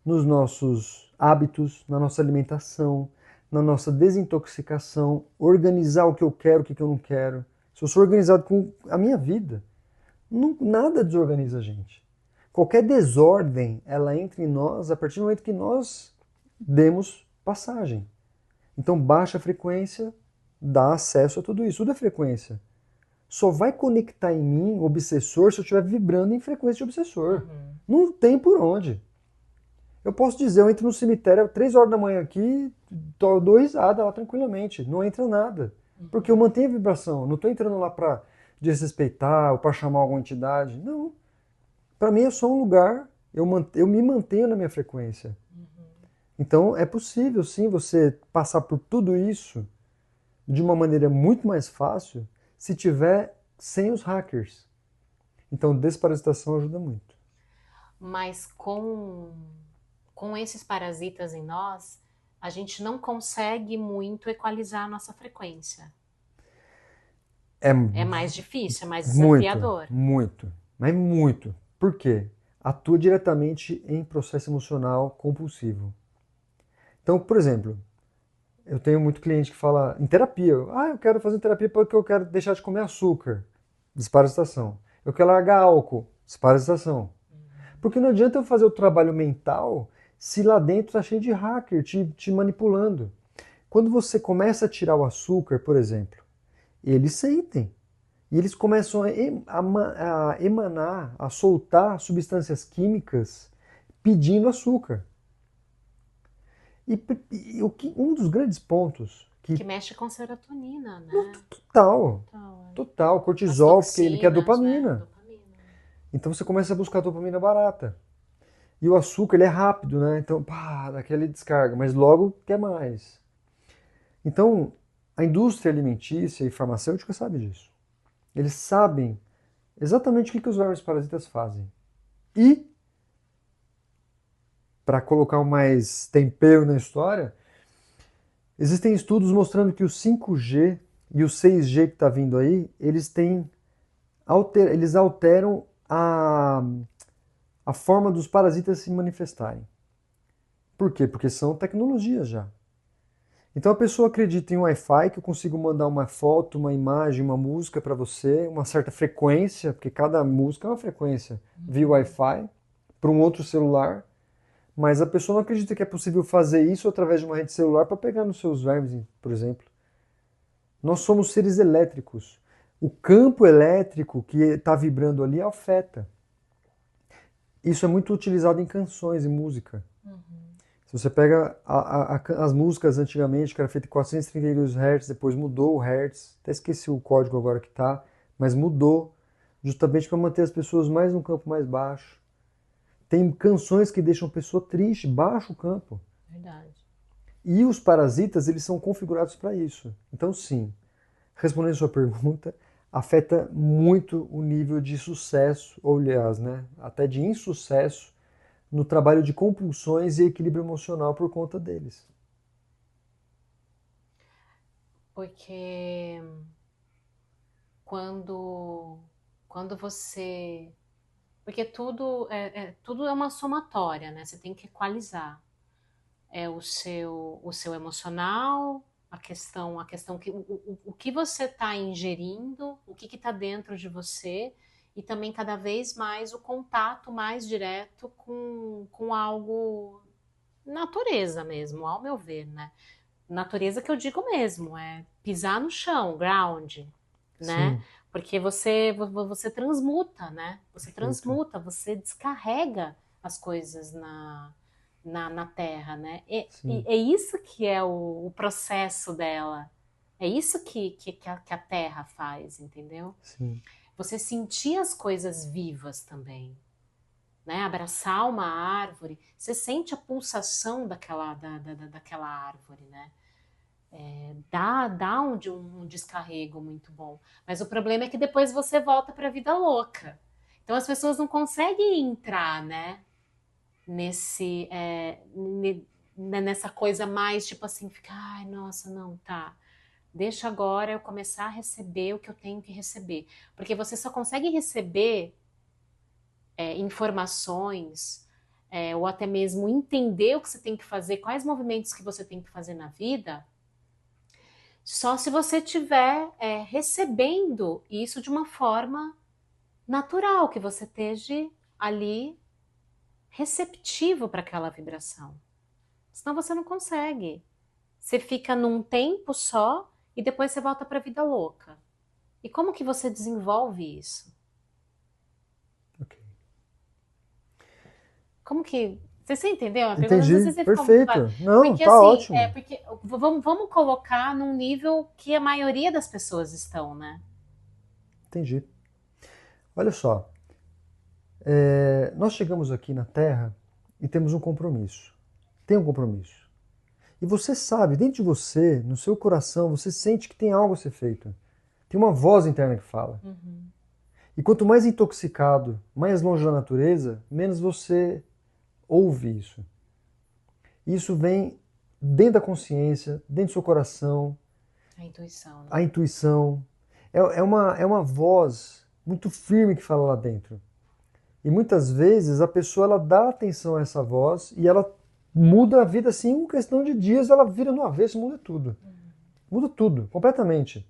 nos nossos hábitos, na nossa alimentação, na nossa desintoxicação, organizar o que eu quero, o que eu não quero. Se eu sou organizado com a minha vida, nada desorganiza a gente. Qualquer desordem, ela entra em nós a partir do momento que nós demos passagem. Então, baixa frequência dá acesso a tudo isso. Tudo é frequência. Só vai conectar em mim o obsessor se eu estiver vibrando em frequência de obsessor. Não tem por onde. Eu posso dizer, eu entro no cemitério às 3 horas da manhã aqui, dou risada lá tranquilamente. Não entra nada. Porque eu mantenho a vibração. Não estou entrando lá para desrespeitar ou para chamar alguma entidade. Não. Para mim é só um lugar, eu me mantenho na minha frequência. Então é possível sim você passar por tudo isso de uma maneira muito mais fácil se tiver sem os hackers. Então desparasitação ajuda muito.
Mas com esses parasitas em nós, a gente não consegue muito equalizar a nossa frequência. É mais difícil, é mais desafiador.
Muito. Mas muito. Por quê? Atua diretamente em processo emocional compulsivo. Então, por exemplo, eu tenho muito cliente que fala em terapia, eu quero fazer terapia porque eu quero deixar de comer açúcar, desparasitação. Eu quero largar álcool, desparasitação. Porque não adianta eu fazer o trabalho mental se lá dentro está cheio de hacker te manipulando. Quando você começa a tirar o açúcar, por exemplo, eles sentem. E eles começam a emanar, a soltar substâncias químicas pedindo açúcar. E um dos grandes pontos
que mexe com serotonina, né?
Total. Cortisol, porque ele quer dopamina. Então você começa a buscar dopamina barata. E o açúcar, ele é rápido, né? Então, dá aquela descarga, mas logo quer mais. Então, a indústria alimentícia e farmacêutica sabe disso. Eles sabem exatamente o que os vermes parasitas fazem. E, para colocar mais tempero na história, existem estudos mostrando que o 5G e o 6G que está vindo aí, eles alteram a forma dos parasitas se manifestarem. Por quê? Porque são tecnologias já. Então a pessoa acredita em Wi-Fi, que eu consigo mandar uma foto, uma imagem, uma música para você, uma certa frequência, porque cada música é uma frequência, via Wi-Fi, para um outro celular. Mas a pessoa não acredita que é possível fazer isso através de uma rede celular para pegar nos seus vermes, por exemplo. Nós somos seres elétricos. O campo elétrico que está vibrando ali afeta. Isso é muito utilizado em canções e música. Se você pega as músicas antigamente, que era feita em 432 Hz, depois mudou o Hertz, até esqueci o código agora que está, mas mudou justamente para manter as pessoas mais no campo mais baixo. Tem canções que deixam a pessoa triste, baixo o campo.
Verdade.
E os parasitas, eles são configurados para isso. Então, sim, respondendo a sua pergunta, afeta muito o nível de sucesso, ou aliás, né, até de insucesso, no trabalho de compulsões e equilíbrio emocional por conta deles.
Porque quando você... Porque tudo é uma somatória, né? Você tem que equalizar. É o seu emocional, a questão que o que você está ingerindo, o que está dentro de você, e também cada vez mais o contato mais direto com algo, natureza mesmo, ao meu ver, né? Natureza que eu digo mesmo, é pisar no chão, ground, né?
Sim.
Porque você transmuta, né? Você transmuta, você descarrega as coisas na Terra, né? É isso que é o processo dela. É isso que a Terra faz, entendeu?
Sim.
Você sentir as coisas vivas também, né? Abraçar uma árvore, você sente a pulsação daquela árvore, né? Dá um descarrego muito bom. Mas o problema é que depois você volta para a vida louca. Então as pessoas não conseguem entrar, né? Nessa coisa mais tipo assim, ficar, ai, nossa, não, tá. Deixa agora eu começar a receber o que eu tenho que receber. Porque você só consegue receber informações, ou até mesmo entender o que você tem que fazer, quais movimentos que você tem que fazer na vida, só se você estiver recebendo isso de uma forma natural, que você esteja ali receptivo para aquela vibração. Senão você não consegue. Você fica num tempo só e depois você volta para a vida louca. E como que você desenvolve isso?
Ok.
Como que... Você entendeu? A pergunta, não sei
Entendi,
se ficou muito claro.
perfeito. Não,
Porque
tá
assim,
ótimo.
vamos colocar num nível que a maioria das pessoas estão, né?
Entendi. Olha só, nós chegamos aqui na Terra e temos um compromisso. Tem um compromisso. E você sabe, dentro de você, no seu coração, você sente que tem algo a ser feito. Tem uma voz interna que fala.
Uhum.
E quanto mais intoxicado, mais longe da natureza, menos você ouve isso. Isso vem dentro da consciência, dentro do seu coração,
A intuição, né?
a intuição. É uma voz muito firme que fala lá dentro. E muitas vezes a pessoa ela dá atenção a essa voz e ela muda a vida assim, em questão de dias, ela vira no avesso, muda tudo. Muda tudo, completamente.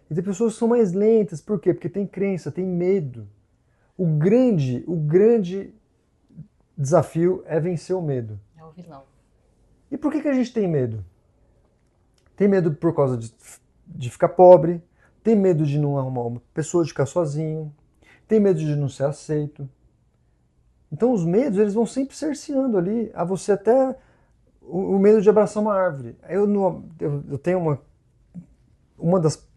E tem pessoas que são mais lentas, por quê? Porque tem crença, tem medo. O grande desafio é vencer o medo.
É o vilão.
E por que a gente tem medo? Tem medo por causa de ficar pobre, tem medo de não arrumar uma pessoa, de ficar sozinho, tem medo de não ser aceito. Então os medos, eles vão sempre cerceando ali a você, até o medo de abraçar uma árvore. Eu tenho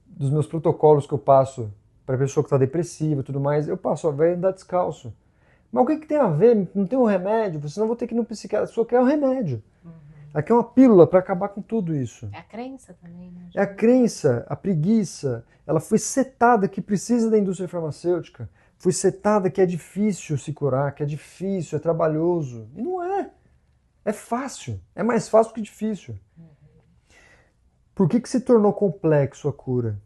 dos meus protocolos que eu passo para a pessoa que está depressiva e tudo mais, eu passo, vai andar descalço. Mas o que tem a ver? Não tem um remédio? Senão eu vou ter que ir no psiquiatra. A pessoa quer um remédio. Ela quer uma pílula para acabar com tudo isso.
É a crença também, né?
É a crença, a preguiça. Ela foi setada que precisa da indústria farmacêutica. Foi setada que é difícil se curar, que é difícil, é trabalhoso. E não é. É fácil. É mais fácil que difícil. Por que se tornou complexo a cura?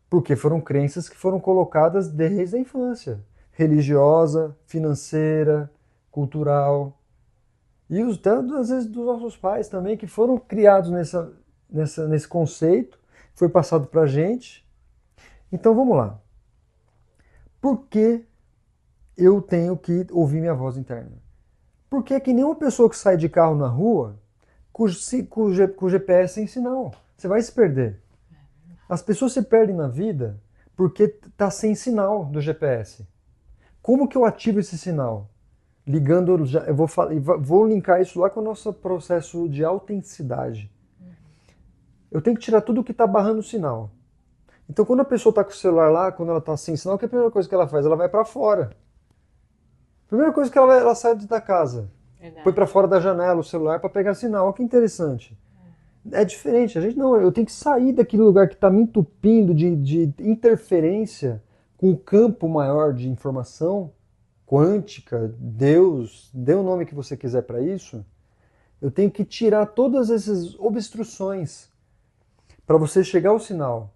Porque foram crenças que foram colocadas desde a infância. Religiosa, financeira, cultural. E até às vezes dos nossos pais também, que foram criados nesse conceito, foi passado pra gente. Então vamos lá. Por que eu tenho que ouvir minha voz interna? Porque é que nenhuma pessoa que sai de carro na rua com o GPS sem sinal. Você vai se perder. As pessoas se perdem na vida porque está sem sinal do GPS. Como que eu ativo esse sinal? Ligando, vou linkar isso lá com o nosso processo de autenticidade. Eu tenho que tirar tudo que está barrando o sinal. Então quando a pessoa está com o celular lá, quando ela está sem sinal, que é a primeira coisa que ela faz? Ela vai para fora. Primeira coisa que ela sai da casa.
Verdade.
Põe para fora da janela o celular para pegar sinal. Olha que interessante. É diferente. A gente não, eu tenho que sair daquele lugar que está me entupindo de interferência com o campo maior de informação quântica, Deus, dê o nome que você quiser para isso. Eu tenho que tirar todas essas obstruções para você chegar ao sinal.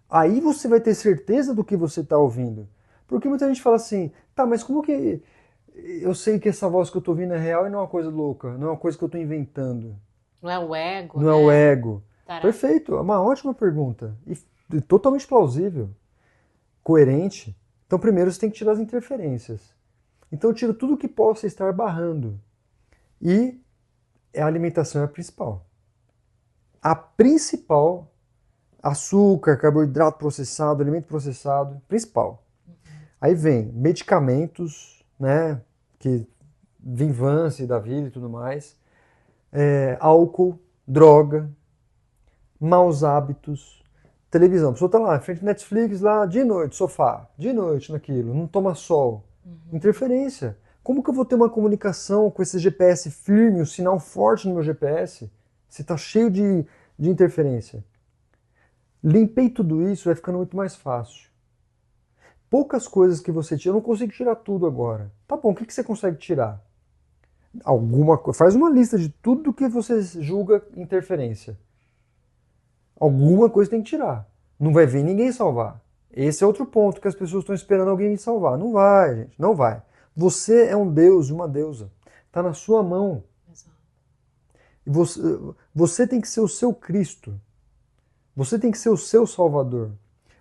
Aí você vai ter certeza do que você está ouvindo. Porque muita gente fala assim, tá, mas como que eu sei que essa voz que eu estou ouvindo é real e não é uma coisa louca, não é uma coisa que eu estou inventando?
Não é o ego,
Não
né?
é o ego.
Tará.
Perfeito, é uma ótima pergunta. E totalmente plausível, coerente. Então primeiro você tem que tirar as interferências. Então eu tiro tudo que possa estar barrando. E a alimentação é a principal. A principal, açúcar, carboidrato processado, alimento processado, principal. Aí vem medicamentos, né, que Vinvance da vida e tudo mais, álcool, droga, maus hábitos, televisão. A pessoa está lá, em frente ao Netflix, lá de noite, sofá, de noite naquilo, não toma sol. Interferência. Como que eu vou ter uma comunicação com esse GPS firme, um sinal forte no meu GPS, se está cheio de interferência? Limpei tudo isso, vai ficando muito mais fácil. Poucas coisas que você tira, eu não consigo tirar tudo agora. Tá bom, o que você consegue tirar? Alguma coisa. Faz uma lista de tudo que você julga interferência. Alguma coisa tem que tirar. Não vai vir ninguém salvar. Esse é outro ponto que as pessoas estão esperando alguém me salvar. Não vai, gente, não vai. Você é um deus e uma deusa. Está na sua mão.
Exato.
E você tem que ser o seu Cristo. Você tem que ser o seu Salvador.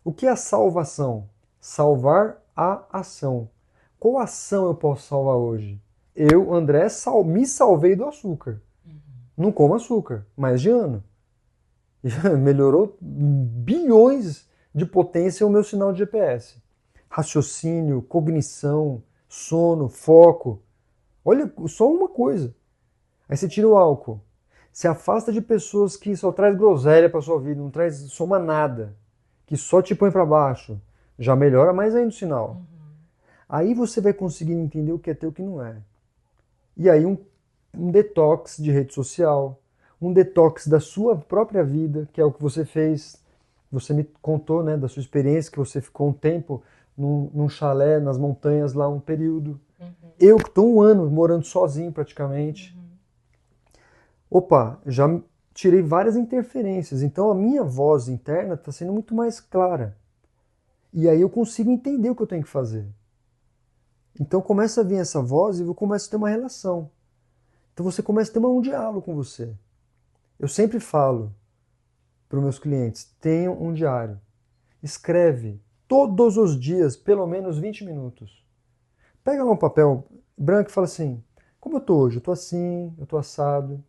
O que é a salvação? Salvar a ação. Qual ação eu posso salvar hoje? Eu, André, me salvei do açúcar. Não como açúcar, mais de ano. Melhorou bilhões de potência o meu sinal de GPS. Raciocínio, cognição, sono, foco. Olha, só uma coisa. Aí você tira o álcool. Se afasta de pessoas que só traz groselha para sua vida, não traz, soma nada, que só te põe para baixo. Já melhora mais ainda o sinal. Aí você vai conseguir entender o que é teu e o que não é. E aí um detox de rede social, um detox da sua própria vida, que é o que você fez. Você me contou, né, da sua experiência, que você ficou um tempo num chalé, nas montanhas lá, um período. Eu que estou um ano morando sozinho praticamente. Opa, já tirei várias interferências, então a minha voz interna está sendo muito mais clara. E aí eu consigo entender o que eu tenho que fazer. Então começa a vir essa voz e eu começo a ter uma relação. Então você começa a ter um diálogo com você. Eu sempre falo para os meus clientes, tenham um diário. Escreve todos os dias, pelo menos 20 minutos. Pega lá um papel branco e fala assim, como eu estou hoje? Eu estou assim, eu estou assado.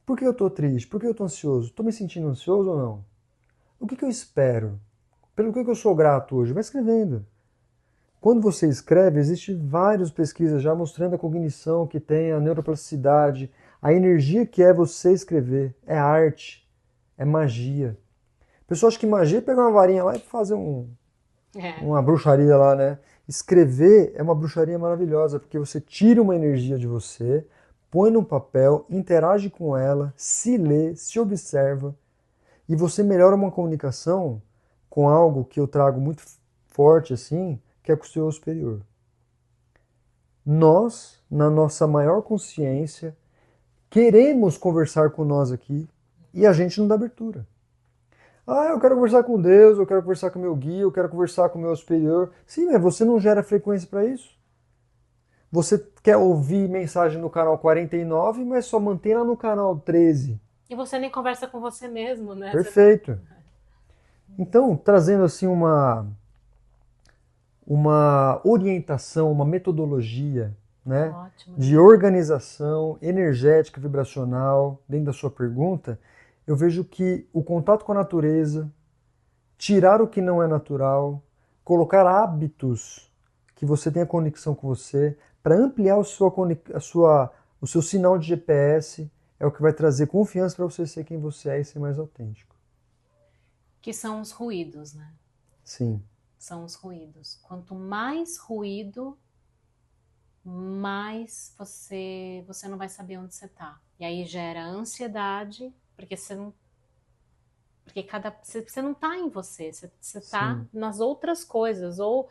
Por que eu estou triste? Por que eu estou ansioso? Estou me sentindo ansioso ou não? O que eu espero? Pelo que eu sou grato hoje? Vai escrevendo. Quando você escreve, existem várias pesquisas já mostrando a cognição que tem, a neuroplasticidade, a energia que é você escrever. É arte, é magia. A pessoa acha que magia é pegar uma varinha lá e fazer uma bruxaria lá, né? Escrever é uma bruxaria maravilhosa, porque você tira uma energia de você, põe num papel, interage com ela, se lê, se observa, e você melhora uma comunicação com algo que eu trago muito forte assim, que é com o seu superior. Nós, na nossa maior consciência, queremos conversar com nós aqui e a gente não dá abertura. Ah, eu quero conversar com Deus, eu quero conversar com o meu guia, eu quero conversar com o meu superior. Sim, mas você não gera frequência para isso. Você quer ouvir mensagem no canal 49, mas só mantém lá no canal 13.
E você nem conversa com você mesmo, né?
Perfeito. Então, trazendo assim uma orientação, uma metodologia, né,
Ótimo,
de organização energética vibracional dentro da sua pergunta, eu vejo que o contato com a natureza, tirar o que não é natural, colocar hábitos que você tenha conexão com você, para ampliar o seu sinal de GPS, é o que vai trazer confiança para você ser quem você é e ser mais autêntico.
Que são os ruídos, né?
Sim.
São os ruídos. Quanto mais ruído, mais você não vai saber onde você está. E aí gera ansiedade, porque você não está em você, você está nas outras coisas, ou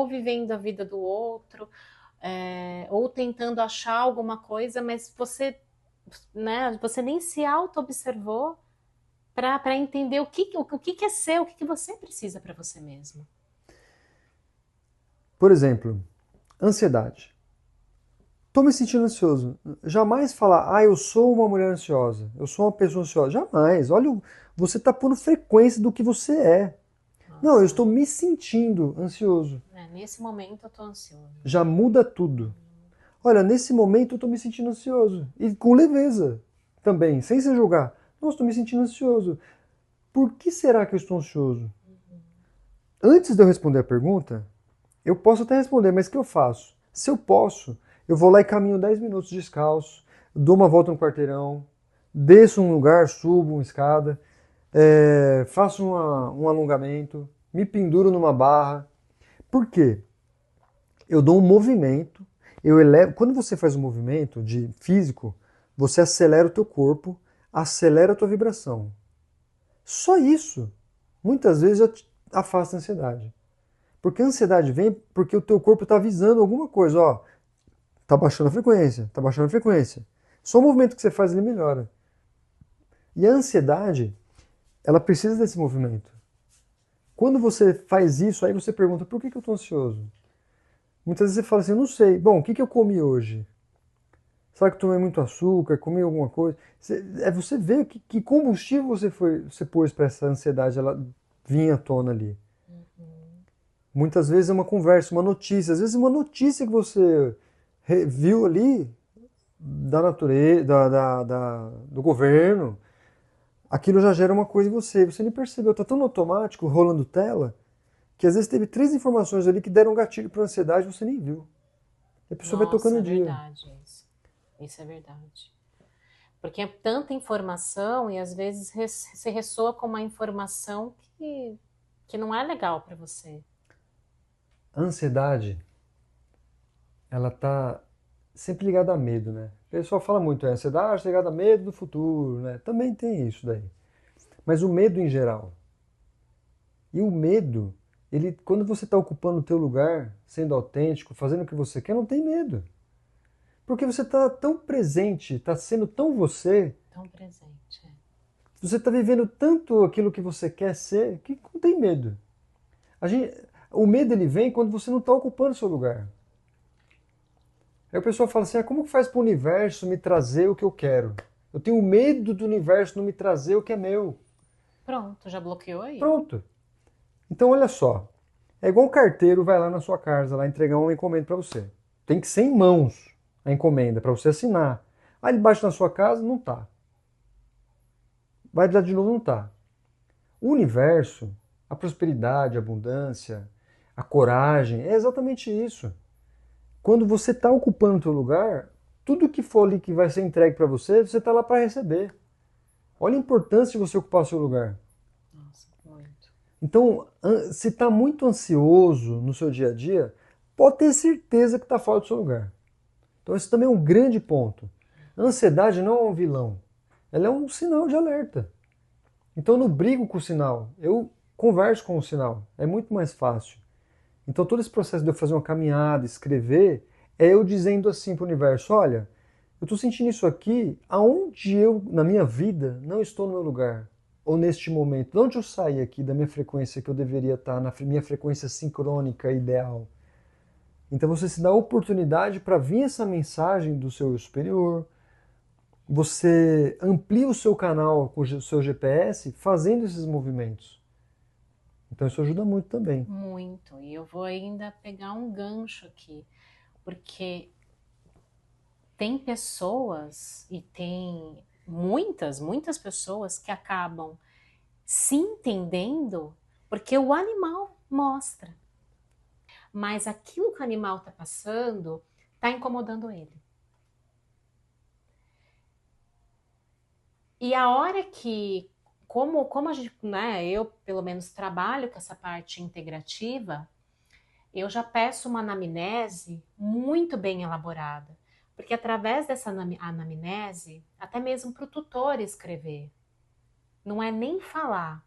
vivendo a vida do outro, ou tentando achar alguma coisa, mas você, né, você nem se auto-observou para entender o que é seu, o que você precisa para você mesmo.
Por exemplo, ansiedade. Estou me sentindo ansioso. Jamais falar, eu sou uma mulher ansiosa, eu sou uma pessoa ansiosa. Jamais. Olha, você está pondo frequência do que você é. Nossa. Não, eu estou me sentindo ansioso.
Nesse momento eu estou ansioso.
Já muda tudo. Olha, nesse momento eu estou me sentindo ansioso. E com leveza também, sem se julgar. Nossa, estou me sentindo ansioso. Por que será que eu estou ansioso? Antes de eu responder a pergunta, eu posso até responder, mas o que eu faço? Se eu posso, eu vou lá e caminho 10 minutos descalço, dou uma volta no quarteirão, desço um lugar, subo uma escada, faço um alongamento, me penduro numa barra. Por quê? Eu dou um movimento, eu elevo. Quando você faz um movimento de físico, você acelera o teu corpo, acelera a tua vibração. Só isso, muitas vezes, já afasta a ansiedade. Porque a ansiedade vem porque o teu corpo está avisando alguma coisa, ó, tá baixando a frequência, tá baixando a frequência. Só o movimento que você faz ele melhora. E a ansiedade, ela precisa desse movimento. Quando você faz isso, aí você pergunta, por que eu estou ansioso? Muitas vezes você fala assim, não sei, bom, o que eu comi hoje? Será que eu tomei muito açúcar, comi alguma coisa? Você vê que combustível você pôs para essa ansiedade, ela vir à tona ali.
Uhum.
Muitas vezes é uma conversa, uma notícia, às vezes uma notícia que você viu ali da natureza, do governo, aquilo já gera uma coisa em você nem percebeu, tá tão automático, rolando tela, que às vezes teve 3 informações ali que deram um gatilho para ansiedade e você nem viu. E a pessoa vai tocando
Nossa,
o
é
dia.
verdade isso. Isso é verdade. Porque é tanta informação e às vezes se ressoa com uma informação que não é legal para você.
A ansiedade, ela tá sempre ligada a medo, né? O pessoal fala muito, ansiedade está ligada a medo do futuro, né? Também tem isso daí. Mas o medo em geral. E o medo, ele, quando você está ocupando o teu lugar, sendo autêntico, fazendo o que você quer, não tem medo. Porque você está tão presente, está sendo tão você,
Tão presente. É.
você está vivendo tanto aquilo que você quer ser, que não tem medo. O medo ele vem quando você não está ocupando o seu lugar. Aí o pessoal fala assim, como que faz para o universo me trazer o que eu quero? Eu tenho medo do universo não me trazer o que é meu.
Pronto, já bloqueou aí?
Pronto. Então olha só, é igual um carteiro vai lá na sua casa lá entregar uma encomenda para você. Tem que ser em mãos a encomenda para você assinar. Aí ele bate na sua casa, não tá. Vai dar de novo, não tá. O universo, a prosperidade, a abundância, a coragem, é exatamente isso. Quando você está ocupando o teu lugar, tudo que for ali que vai ser entregue para você, você está lá para receber. Olha a importância de você ocupar o seu lugar.
Nossa, muito.
Então, se está muito ansioso no seu dia a dia, pode ter certeza que está fora do seu lugar. Então, esse também é um grande ponto. A ansiedade não é um vilão, ela é um sinal de alerta. Então, eu não brigo com o sinal, eu converso com o sinal. É muito mais fácil. Então, todo esse processo de eu fazer uma caminhada, escrever, é eu dizendo assim para o universo: olha, eu estou sentindo isso aqui, aonde eu, na minha vida, não estou no meu lugar. Ou neste momento, de onde eu saí aqui da minha frequência que eu deveria estar, na minha frequência sincrônica ideal. Então você se dá a oportunidade para vir essa mensagem do seu superior, você amplia o seu canal com o seu GPS fazendo esses movimentos. Então isso ajuda muito também.
Muito. E eu vou ainda pegar um gancho aqui, porque tem pessoas e tem muitas pessoas que acabam se entendendo porque o animal mostra. Mas aquilo que o animal está passando está incomodando ele. E a hora que, como a gente, né, eu pelo menos trabalho com essa parte integrativa, eu já peço uma anamnese muito bem elaborada. Porque através dessa anamnese, até mesmo para o tutor escrever, não é nem falar.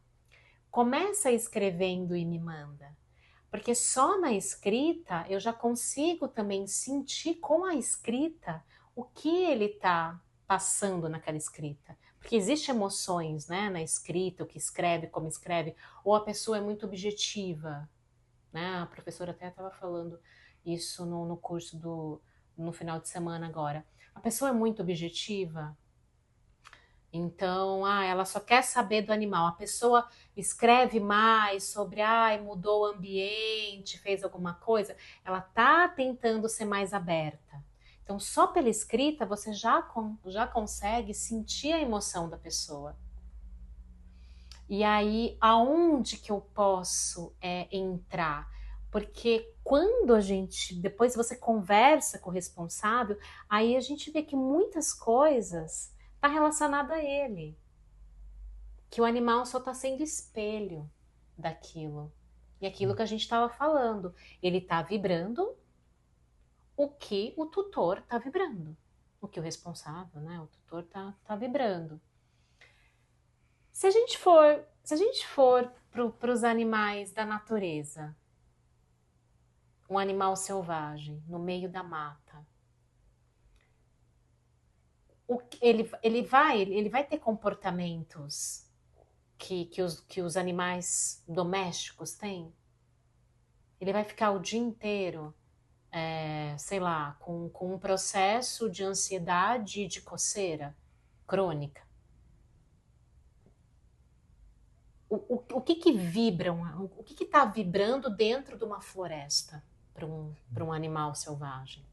Começa escrevendo e me manda. Porque só na escrita eu já consigo também sentir com a escrita o que ele está passando naquela escrita. Porque existem emoções, né, na escrita, o que escreve, como escreve, ou a pessoa é muito objetiva, né? A professora até estava falando isso no curso no final de semana agora. A pessoa é muito objetiva, então, ela só quer saber do animal. A pessoa escreve mais sobre, mudou o ambiente, fez alguma coisa. Ela tá tentando ser mais aberta. Então, só pela escrita você já consegue sentir a emoção da pessoa. E aí, aonde que eu posso entrar? Porque quando depois você conversa com o responsável, aí a gente vê que muitas coisas tá relacionada a ele, que o animal só está sendo espelho daquilo. E aquilo que a gente estava falando, ele está vibrando o que o tutor está vibrando, o que o responsável, né, o tutor tá vibrando. Se a gente for para os animais da natureza, um animal selvagem no meio da mata, ele vai ter comportamentos que os animais domésticos têm? Ele vai ficar o dia inteiro, sei lá, com um processo de ansiedade e de coceira crônica. O que que vibra, o que está vibrando dentro de uma floresta para um animal selvagem?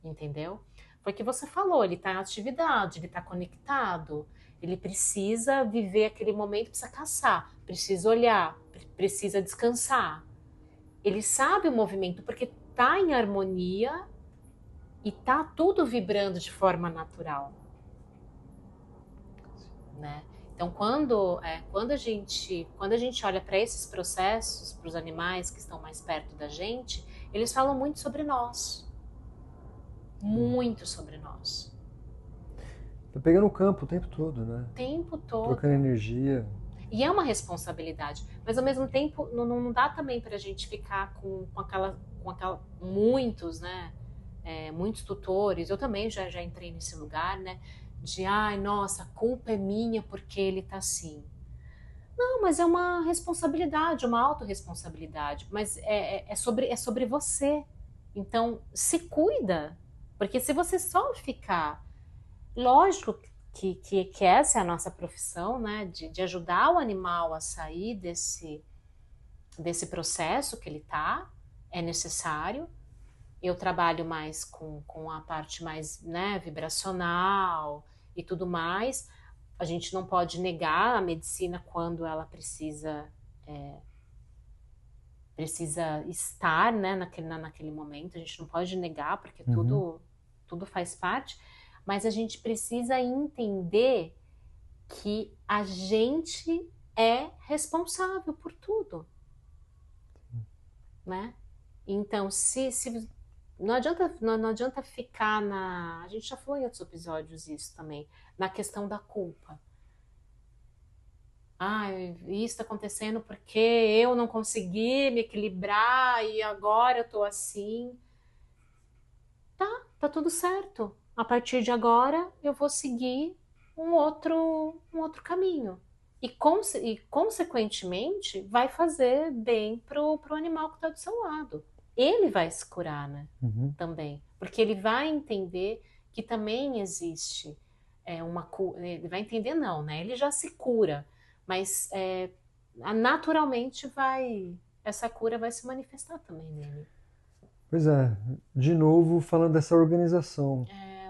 Entendeu? Foi o que você falou, ele está em atividade, ele está conectado, ele precisa viver aquele momento, precisa caçar, precisa olhar, precisa descansar. Ele sabe o movimento porque está em harmonia e está tudo vibrando de forma natural, né? Então, quando a gente olha para esses processos, para os animais que estão mais perto da gente, eles falam muito sobre nós. Muito sobre nós.
Tá pegando o campo o tempo todo, né?
O tempo todo.
Trocando energia.
E é uma responsabilidade. Mas, ao mesmo tempo, não dá também para a gente ficar com aquela... Muitos, né? Muitos tutores. Eu também já entrei nesse lugar, né? De, ai, nossa, a culpa é minha porque ele tá assim. Não, mas é uma responsabilidade, uma autorresponsabilidade. Mas é sobre você. Então, se cuida. Porque se você só ficar... Lógico que essa é a nossa profissão, né? De ajudar o animal a sair desse processo que ele tá. É necessário. Eu trabalho mais com a parte mais, né, vibracional e tudo mais. A gente não pode negar a medicina quando ela precisa estar, né, naquele momento. A gente não pode negar, porque tudo faz parte. Mas a gente precisa entender que a gente é responsável por tudo, né? Então, se não adianta ficar na... A gente já falou em outros episódios isso também, na questão da culpa. Ah, isso está acontecendo porque eu não consegui me equilibrar e agora eu tô assim. Tá tudo certo. A partir de agora eu vou seguir um outro caminho. E consequentemente vai fazer bem pro animal que está do seu lado. Ele vai se curar, né? Também. Porque ele vai entender que também existe uma cura. Ele vai entender, não, né? Ele já se cura. Mas naturalmente essa cura vai se manifestar também nele.
Pois é, de novo falando dessa organização.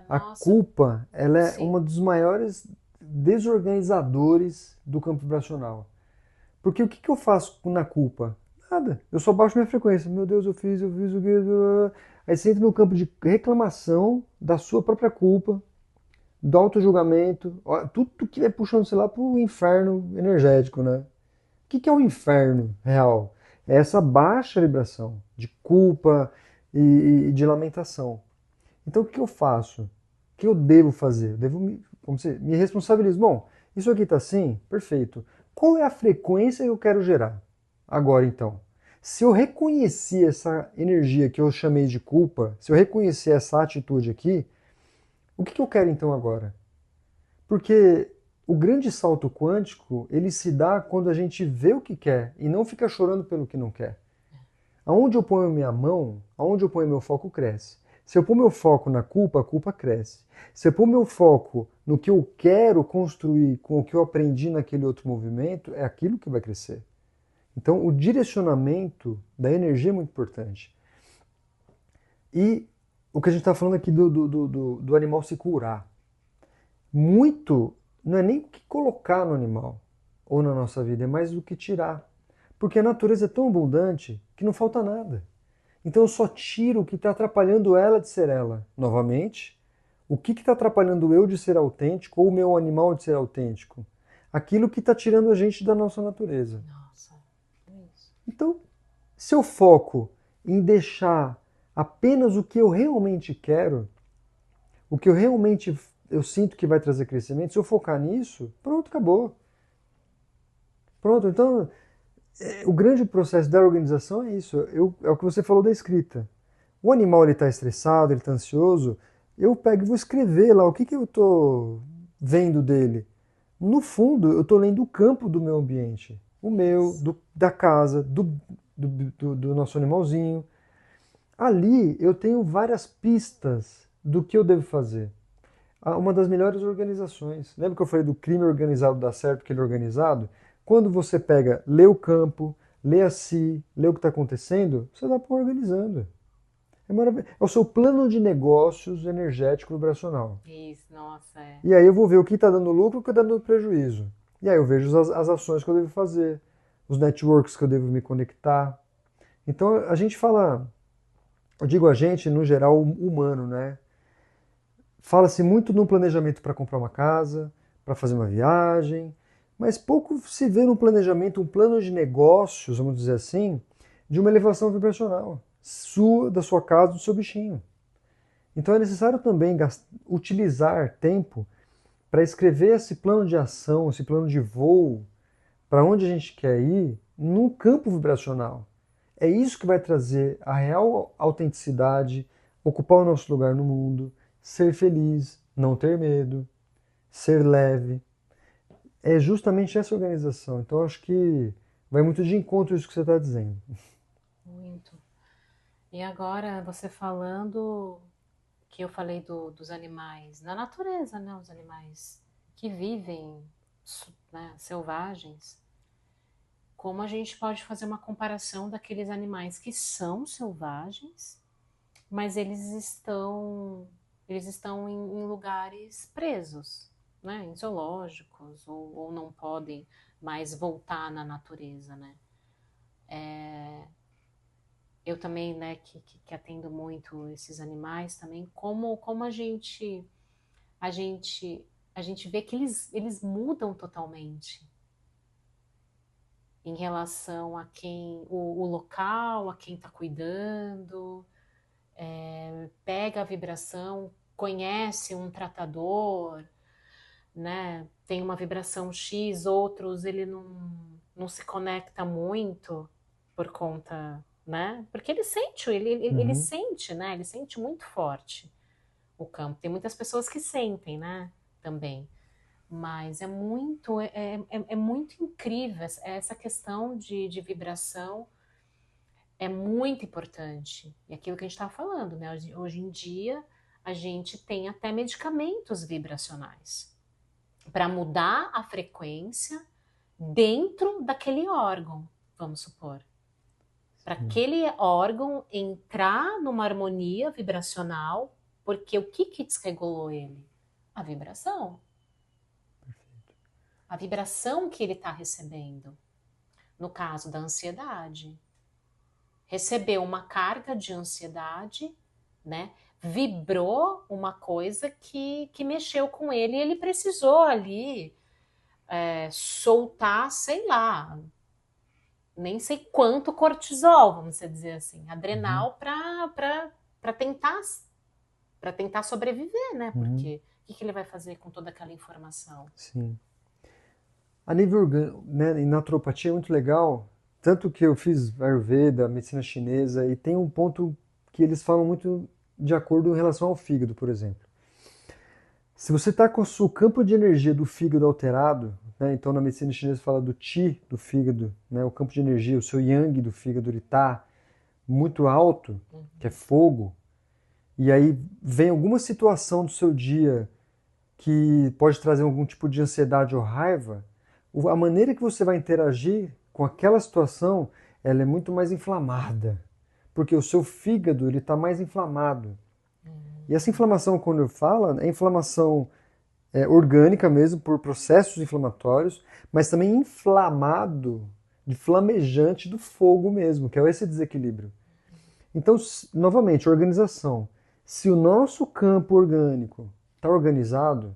A
Nossa.
culpa, ela é
Sim.
uma dos maiores desorganizadores do campo vibracional. Porque o que eu faço na culpa? Nada. Eu só baixo minha frequência. Meu Deus, eu fiz o que... Aí você entra no campo de reclamação da sua própria culpa, do auto-julgamento, tudo que vai puxando, sei lá, pro inferno energético, né? O que é o inferno real? É essa baixa vibração de culpa e de lamentação. Então o que eu faço? O que eu devo fazer? Eu devo me responsabilizo. Bom, isso aqui está assim? Perfeito. Qual é a frequência que eu quero gerar? Agora então. Se eu reconhecer essa energia que eu chamei de culpa, se eu reconhecer essa atitude aqui, o que eu quero então agora? Porque o grande salto quântico, ele se dá quando a gente vê o que quer e não fica chorando pelo que não quer. Aonde eu ponho minha mão, aonde eu ponho meu foco, cresce. Se eu pôr meu foco na culpa, a culpa cresce. Se eu pôr meu foco no que eu quero construir com o que eu aprendi naquele outro movimento, é aquilo que vai crescer. Então, o direcionamento da energia é muito importante. E o que a gente está falando aqui do animal se curar. Muito não é nem o que colocar no animal ou na nossa vida, é mais o que tirar. Porque a natureza é tão abundante que não falta nada. Então eu só tiro o que está atrapalhando ela de ser ela. Novamente, o que está atrapalhando eu de ser autêntico ou o meu animal de ser autêntico? Aquilo que está tirando a gente da nossa natureza.
Nossa, isso.
Então, se eu foco em deixar apenas o que eu realmente quero, o que eu realmente eu sinto que vai trazer crescimento, se eu focar nisso, pronto, acabou. Pronto, então o grande processo da organização é isso. É o que você falou da escrita. O animal está estressado, ele está ansioso, eu pego e vou escrever lá o que eu estou vendo dele. No fundo, eu estou lendo o campo do meu ambiente. O meu, da casa, do nosso animalzinho. Ali eu tenho várias pistas do que eu devo fazer. Uma das melhores organizações. Lembra que eu falei do crime organizado dar certo que ele é organizado? Quando você pega, lê o campo, lê a si, lê o que está acontecendo, você vai organizando. É maravilhoso. É o seu plano de negócios energético vibracional.
Isso, nossa, é.
E aí eu vou ver o que está dando lucro e o que está dando prejuízo. E aí eu vejo as ações que eu devo fazer, os networks que eu devo me conectar. Então a gente fala, eu digo a gente, no geral, humano, né? Fala-se muito no planejamento para comprar uma casa, para fazer uma viagem, mas pouco se vê no planejamento, um plano de negócios, vamos dizer assim, de uma elevação vibracional sua, da sua casa, do seu bichinho. Então é necessário também utilizar tempo para escrever esse plano de ação, esse plano de voo, para onde a gente quer ir, no campo vibracional. É isso que vai trazer a real autenticidade, ocupar o nosso lugar no mundo, ser feliz, não ter medo, ser leve. É justamente essa organização. Então acho que vai muito de encontro isso que você está dizendo.
Muito. E agora, você falando que eu falei dos animais na natureza, né? Os animais que vivem, né, selvagens. Como a gente pode fazer uma comparação daqueles animais que são selvagens, mas eles estão em lugares presos, né? Em zoológicos, ou não podem mais voltar na natureza, né? Eu também, né, que atendo muito esses animais também, como a gente, a gente vê que eles mudam totalmente em relação a quem, o local, a quem está cuidando, pega a vibração, conhece um tratador, né? Tem uma vibração X, outros ele não se conecta muito por conta, né? Porque ele
Uhum.
sente, né? Ele sente muito forte o campo. Tem muitas pessoas que sentem, né? Também. Mas é muito incrível essa questão de vibração é muito importante. E aquilo que a gente estava falando, né? Hoje em dia a gente tem até medicamentos vibracionais para mudar a frequência dentro daquele órgão, vamos supor. Para aquele órgão entrar numa harmonia vibracional, porque o que desregulou ele? A vibração. A vibração que ele está recebendo. No caso da ansiedade. Recebeu uma carga de ansiedade, né? Vibrou uma coisa que mexeu com ele e ele precisou ali soltar, sei lá, nem sei quanto cortisol, vamos dizer assim,
Uhum.
adrenal para tentar sobreviver, né?
Uhum.
Porque o que ele vai fazer com toda aquela informação?
Sim. A nível orgânico, né, em naturopatia é muito legal, tanto que eu fiz Ayurveda, medicina chinesa, e tem um ponto que eles falam muito de acordo em relação ao fígado, por exemplo. Se você está com o seu campo de energia do fígado alterado, né, então na medicina chinesa fala do qi do fígado, né, o campo de energia, o seu yang do fígado ele está muito alto, que é fogo, e aí vem alguma situação do seu dia que pode trazer algum tipo de ansiedade ou raiva, a maneira que você vai interagir com aquela situação, ela é muito mais inflamada, porque o seu fígado ele está mais inflamado. E essa inflamação, quando eu falo, é inflamação orgânica mesmo, por processos inflamatórios, mas também inflamado, de flamejante do fogo mesmo, que é esse desequilíbrio. Então, novamente, organização. Se o nosso campo orgânico está organizado,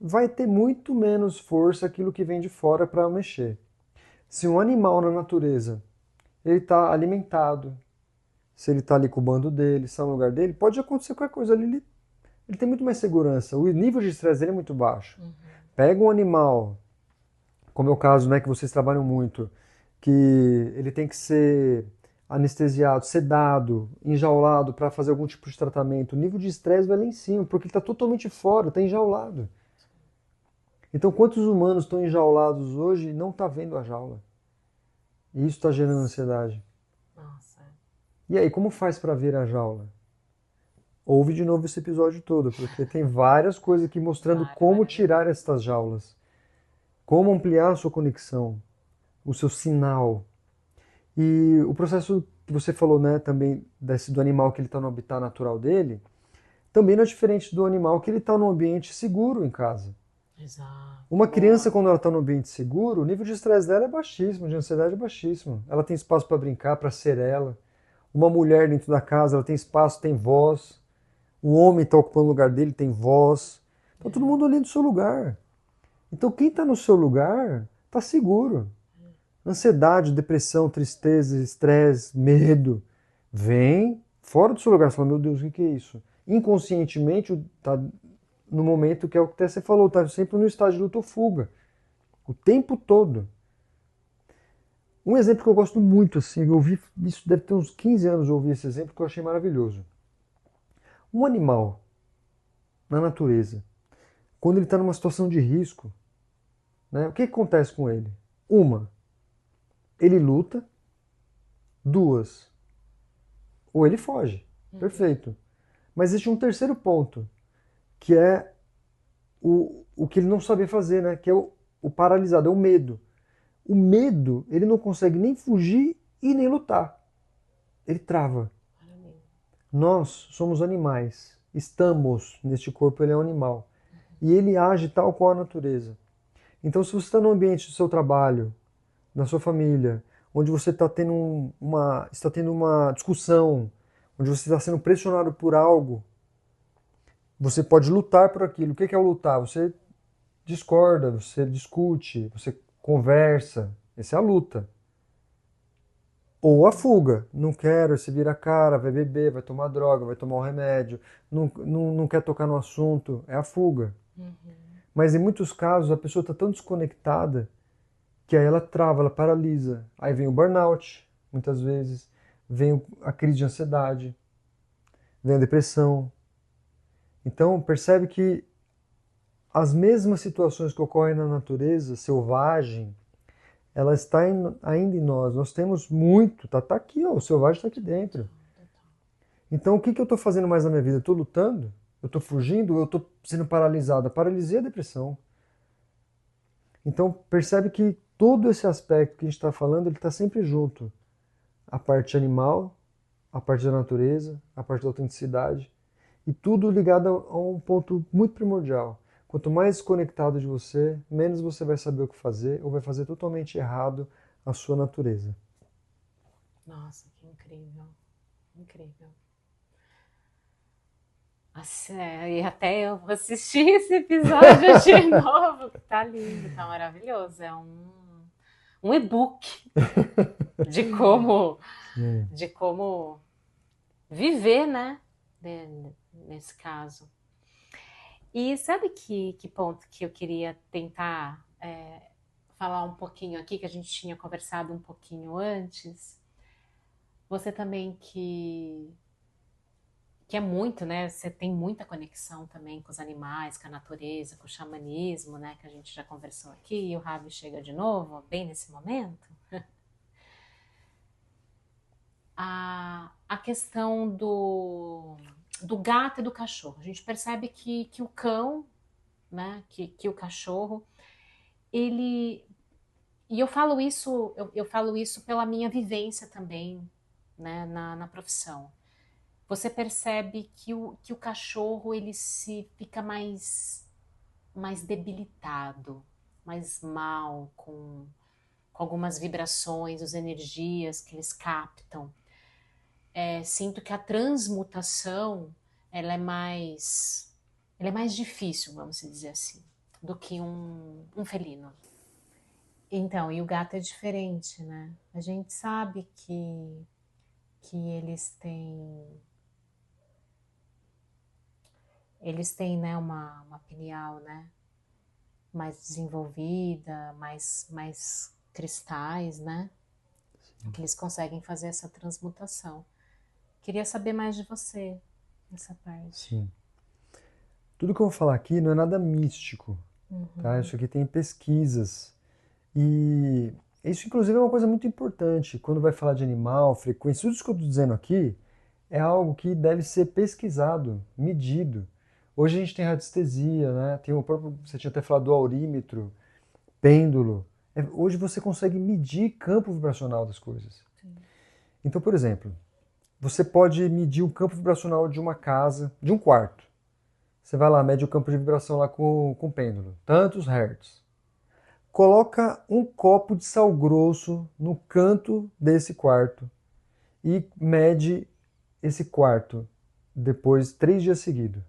vai ter muito menos força aquilo que vem de fora para mexer. Se um animal na natureza ele está alimentado, se ele está ali com o bando dele, se está no lugar dele, pode acontecer qualquer coisa ali. Ele tem muito mais segurança. O nível de estresse dele é muito baixo.
Uhum.
Pega um animal, como é o caso, né, que vocês trabalham muito, que ele tem que ser anestesiado, sedado, enjaulado para fazer algum tipo de tratamento. O nível de estresse vai lá em cima, porque ele está totalmente fora, está enjaulado. Então, quantos humanos estão enjaulados hoje e não estão vendo a jaula? E isso está gerando ansiedade.
Nossa.
E aí, como faz para ver a jaula? Ouve de novo esse episódio todo, porque tem várias coisas aqui mostrando como tirar estas jaulas. Como ampliar a sua conexão, o seu sinal. E o processo que você falou, né, também do animal que ele está no habitat natural dele, também não é diferente do animal que ele está num ambiente seguro em casa.
Exato.
Uma criança, quando ela está num ambiente seguro, o nível de estresse dela é baixíssimo, de ansiedade é baixíssimo. Ela tem espaço para brincar, para ser ela. Uma mulher dentro da casa, ela tem espaço, tem voz. O homem está ocupando o lugar dele, tem voz. Está todo mundo ali no seu lugar. Então quem está no seu lugar está seguro. Ansiedade, depressão, tristeza, estresse, medo, vem fora do seu lugar. Você fala, meu Deus, o que é isso? Inconscientemente, está no momento que é o que você falou, está sempre no estágio de luta ou fuga. O tempo todo. Um exemplo que eu gosto muito, assim, eu ouvi, isso deve ter uns 15 anos eu ouvi esse exemplo, que eu achei maravilhoso. Um animal na natureza, quando ele está numa situação de risco, né, o que acontece com ele? Uma, ele luta. Duas, ou ele foge. Perfeito. Mas existe um terceiro ponto, que é o que ele não sabia fazer, né? Que é o paralisado, é o medo. O medo, ele não consegue nem fugir e nem lutar. Ele trava. Nós somos animais. Estamos neste corpo, ele é um animal. E ele age tal qual a natureza. Então, se você está no ambiente do seu trabalho, na sua família, onde você está tendo uma discussão, onde você está sendo pressionado por algo, você pode lutar por aquilo. O que é o lutar? Você discorda, você discute, você conversa. Essa é a luta. Ou a fuga. Não quero, você vira a cara, vai beber, vai tomar droga, vai tomar um remédio, não quer tocar no assunto. É a fuga. Mas em muitos casos a pessoa está tão desconectada que aí ela trava, ela paralisa. Aí vem o burnout, muitas vezes, vem a crise de ansiedade, vem a depressão. Então percebe que as mesmas situações que ocorrem na natureza selvagem, ela está ainda em nós. Nós temos muito, tá aqui, ó, o selvagem está aqui dentro. Então o que eu estou fazendo mais na minha vida? Eu estou lutando? Eu estou fugindo? Ou eu estou sendo paralisado? A paralisia é a depressão. Então percebe que todo esse aspecto que a gente está falando, ele está sempre junto. A parte animal, a parte da natureza, a parte da autenticidade, e tudo ligado a um ponto muito primordial. Quanto mais desconectado de você, menos você vai saber o que fazer ou vai fazer totalmente errado a sua natureza.
Nossa, que incrível. Incrível. E até eu vou assistir esse episódio de novo, que tá lindo, tá maravilhoso. É um e-book de como viver, né? Nesse caso. E sabe que ponto que eu queria tentar falar um pouquinho aqui, que a gente tinha conversado um pouquinho antes? Você também que é muito, né? Você tem muita conexão também com os animais, com a natureza, com o xamanismo, né? Que a gente já conversou aqui, e o Ravi chega de novo, bem nesse momento. A questão do gato e do cachorro. A gente percebe que o cão, né? Que o cachorro, ele... E eu falo isso pela minha vivência também, né? Na profissão. Você percebe que o cachorro ele se fica mais debilitado, mais mal, com algumas vibrações, as energias que eles captam. Sinto que a transmutação ela é mais difícil, vamos dizer assim, do que um felino. Então, e o gato é diferente, né? A gente sabe que eles têm, né, uma pineal, né, mais desenvolvida, mais cristais, né, que eles conseguem fazer essa transmutação. Queria saber mais de você nessa parte.
Sim. Tudo que eu vou falar aqui não é nada místico. tá? Isso aqui tem pesquisas. E isso, inclusive, é uma coisa muito importante. Quando vai falar de animal, frequência, tudo isso que eu estou dizendo aqui é algo que deve ser pesquisado, medido. Hoje a gente tem radiestesia, né? Tem o próprio, você tinha até falado do aurímetro, pêndulo. Hoje você consegue medir campo vibracional das coisas.
Sim.
Então, por exemplo, você pode medir o campo vibracional de uma casa, de um quarto. Você vai lá, mede o campo de vibração lá com o pêndulo. Tantos hertz. Coloca um copo de sal grosso no canto desse quarto e mede esse quarto depois 3 dias seguidos.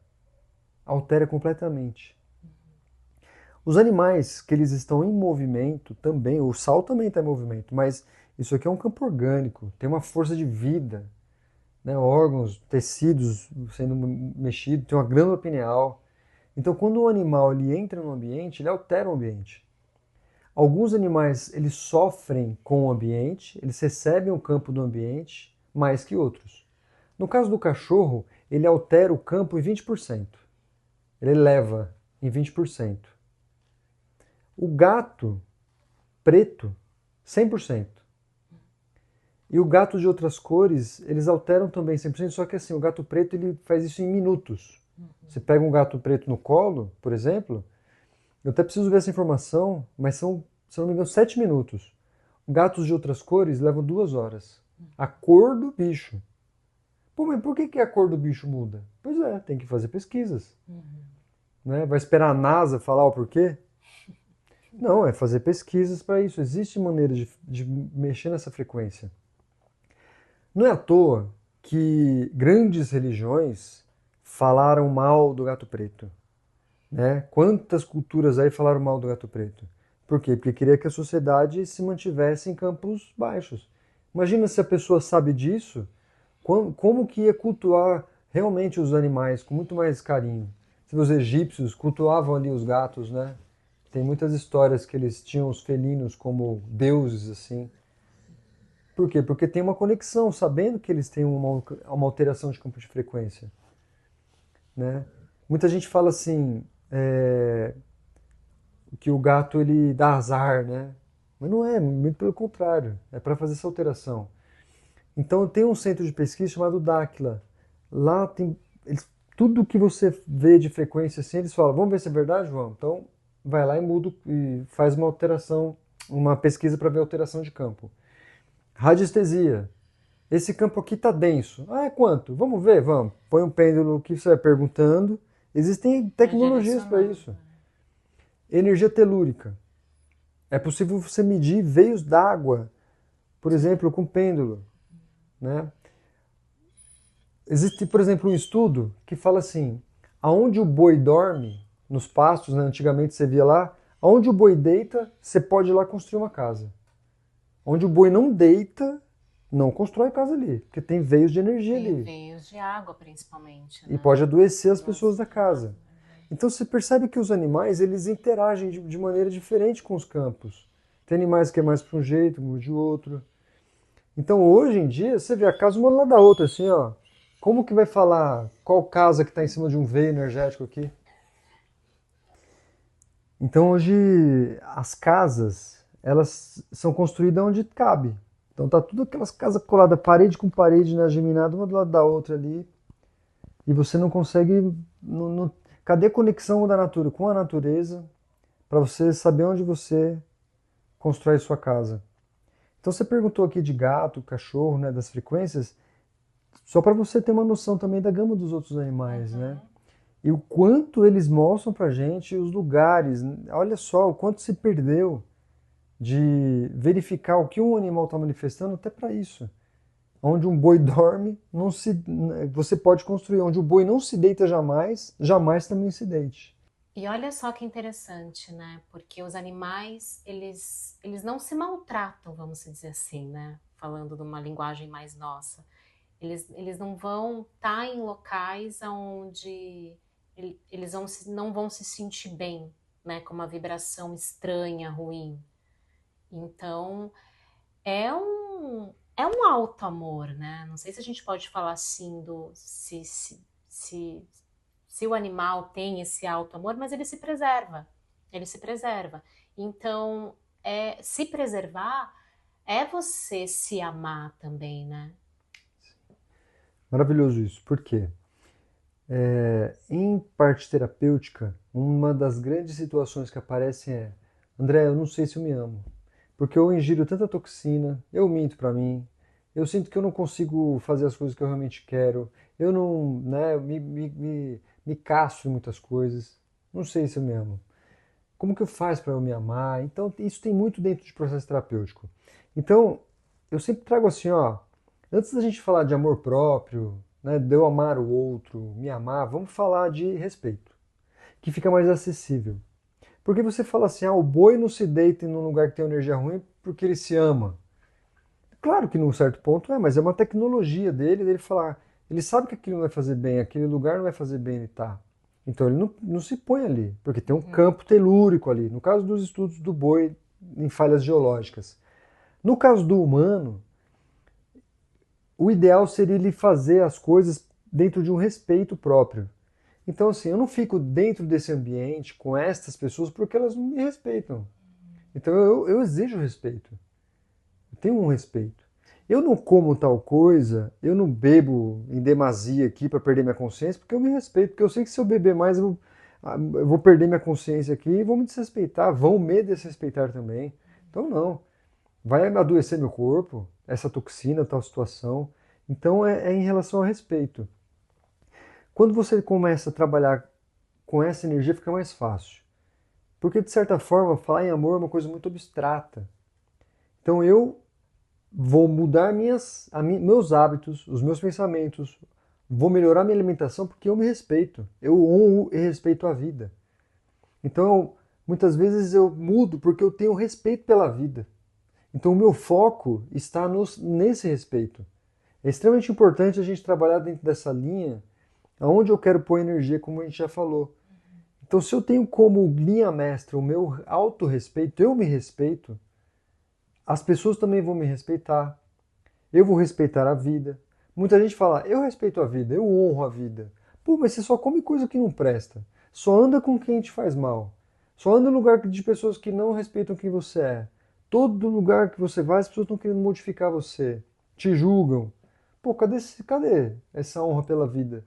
Altera completamente. Os animais que eles estão em movimento também, o sal também está em movimento, mas isso aqui é um campo orgânico, tem uma força de vida, né? Órgãos, tecidos sendo mexidos, tem uma glândula pineal. Então, quando o animal ele entra no ambiente, ele altera o ambiente. Alguns animais eles sofrem com o ambiente, eles recebem o campo do ambiente mais que outros. No caso do cachorro, ele altera o campo em 20%. Ele eleva em 20%. O gato preto, 100%. E o gato de outras cores, eles alteram também 100%, só que assim, o gato preto ele faz isso em minutos. Você pega um gato preto no colo, por exemplo, eu até preciso ver essa informação, mas são, se não me engano, 7 minutos. Gatos de outras cores levam 2 horas. A cor do bicho. Pô, mas por que a cor do bicho muda? Pois é, tem que fazer pesquisas. Né? Vai esperar a NASA falar o porquê? Não, é fazer pesquisas para isso. Existe maneira de mexer nessa frequência. Não é à toa que grandes religiões falaram mal do gato preto. Né? Quantas culturas aí falaram mal do gato preto? Por quê? Porque queria que a sociedade se mantivesse em campos baixos. Imagina se a pessoa sabe disso, como que ia cultuar realmente os animais com muito mais carinho. Se os egípcios cultuavam ali os gatos, né? Tem muitas histórias que eles tinham os felinos como deuses, assim. Por quê? Porque tem uma conexão, sabendo que eles têm uma alteração de campo de frequência. Né? Muita gente fala assim, que o gato ele dá azar, né? Mas não é, muito pelo contrário, é para fazer essa alteração. Então tem um centro de pesquisa chamado Dáquila. Lá tem tudo que você vê de frequência assim, eles falam, vamos ver se é verdade, João? Então vai lá e muda e faz uma alteração, uma pesquisa para ver a alteração de campo. Radiestesia. Esse campo aqui está denso. Ah, é quanto? Vamos ver, vamos. Põe um pêndulo que você vai perguntando. Existem tecnologias para isso. Energia telúrica. É possível você medir veios d'água, por exemplo, com pêndulo. Né? Existe, por exemplo, um estudo que fala assim, aonde o boi dorme, nos pastos, né, antigamente você via lá, aonde o boi deita, você pode ir lá construir uma casa. Onde o boi não deita, não constrói casa ali, porque tem veios de energia ali.
Tem veios de água, principalmente.
E pode adoecer as pessoas da casa. Então você percebe que os animais eles interagem de maneira diferente com os campos. Tem animais que é mais para um jeito, de outro. Então hoje em dia você vê a casa uma do lado da outra, assim, ó. Como que vai falar qual casa que está em cima de um veio energético aqui? Então hoje as casas elas são construídas onde cabe. Então tá tudo aquelas casas coladas parede com parede na geminada uma do lado da outra ali. E você não consegue. Cadê a conexão da natureza com a natureza para você saber onde você constrói sua casa? Então você perguntou aqui de gato, cachorro, né, das frequências, só para você ter uma noção também da gama dos outros animais, né? E o quanto eles mostram pra gente os lugares. Olha só o quanto se perdeu de verificar o que um animal está manifestando até para isso. Onde um boi dorme, você pode construir. Onde o boi não se deita jamais, jamais também se deite.
E olha só que interessante, né? Porque os animais, eles não se maltratam, vamos dizer assim, né? Falando de uma linguagem mais nossa. Eles não vão estar em locais onde eles não vão se sentir bem, né? Com uma vibração estranha, ruim. Então, é um alto amor, né? Não sei se a gente pode falar assim se o animal tem esse alto amor, mas ele se preserva. ele se preserva. Então, se preservar é você se amar também, né?
Maravilhoso isso. Por quê? Em parte terapêutica, uma das grandes situações que aparecem é: André, eu não sei se eu me amo, porque eu ingiro tanta toxina, eu minto pra mim, eu sinto que eu não consigo fazer as coisas que eu realmente quero, eu não, né, me caço em muitas coisas, não sei se eu me amo. Como que eu faço para eu me amar? Então, isso tem muito dentro de processo terapêutico. Então, eu sempre trago assim, ó, antes da gente falar de amor próprio, né, de eu amar o outro, me amar, vamos falar de respeito, que fica mais acessível. Porque você fala assim, o boi não se deita em um lugar que tem energia ruim porque ele se ama. Claro que num certo ponto mas é uma tecnologia dele falar, ele sabe que aquilo não vai fazer bem, aquele lugar não vai fazer bem ele estar. Então ele não se põe ali, porque tem um campo telúrico ali. No caso dos estudos do boi em falhas geológicas. No caso do humano, o ideal seria ele fazer as coisas dentro de um respeito próprio. Então, assim, eu não fico dentro desse ambiente com estas pessoas porque elas não me respeitam. Então eu exijo respeito. Eu tenho um respeito. Eu não como tal coisa, eu não bebo em demasia aqui para perder minha consciência, porque eu me respeito, porque eu sei que se eu beber mais eu vou perder minha consciência aqui e vão me desrespeitar, vão me desrespeitar também. Então não, vai adoecer meu corpo, essa toxina, tal situação. Então é em relação ao respeito. Quando você começa a trabalhar com essa energia, fica mais fácil. Porque, de certa forma, falar em amor é uma coisa muito abstrata. Então eu vou mudar meus hábitos, os meus pensamentos, vou melhorar minha alimentação porque eu me respeito. Eu honro e respeito a vida. Então, muitas vezes eu mudo porque eu tenho respeito pela vida. Então, o meu foco está nesse respeito. É extremamente importante a gente trabalhar dentro dessa linha, aonde eu quero pôr energia, como a gente já falou. Então, se eu tenho como linha mestra o meu autorrespeito, eu me respeito, as pessoas também vão me respeitar. Eu vou respeitar a vida. Muita gente fala, eu respeito a vida, eu honro a vida. Pô, mas você só come coisa que não presta. Só anda com quem te faz mal. Só anda em lugar de pessoas que não respeitam quem você é. Todo lugar que você vai, as pessoas estão querendo modificar você. Te julgam. Pô, cadê essa honra pela vida?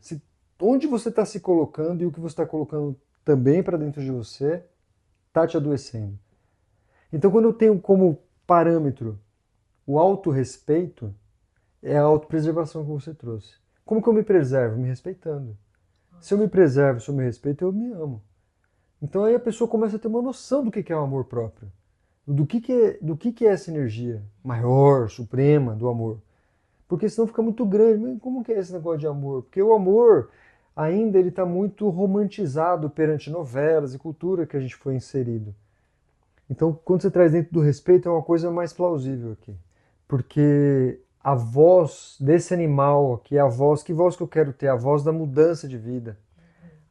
Onde você está se colocando e o que você está colocando também para dentro de você está te adoecendo. Então, quando eu tenho como parâmetro o autorrespeito, é a autopreservação que você trouxe. Como que eu me preservo? Me respeitando. Se eu me preservo, se eu me respeito, eu me amo. Então aí a pessoa começa a ter uma noção do que é o amor próprio. Do que é essa energia maior, suprema do amor. Porque senão fica muito grande. Mas como que é esse negócio de amor? Porque o amor ainda ele está muito romantizado perante novelas e cultura que a gente foi inserido. Então, quando você traz dentro do respeito, é uma coisa mais plausível aqui. Porque a voz desse animal, que é a voz, que voz que eu quero ter? A voz da mudança de vida.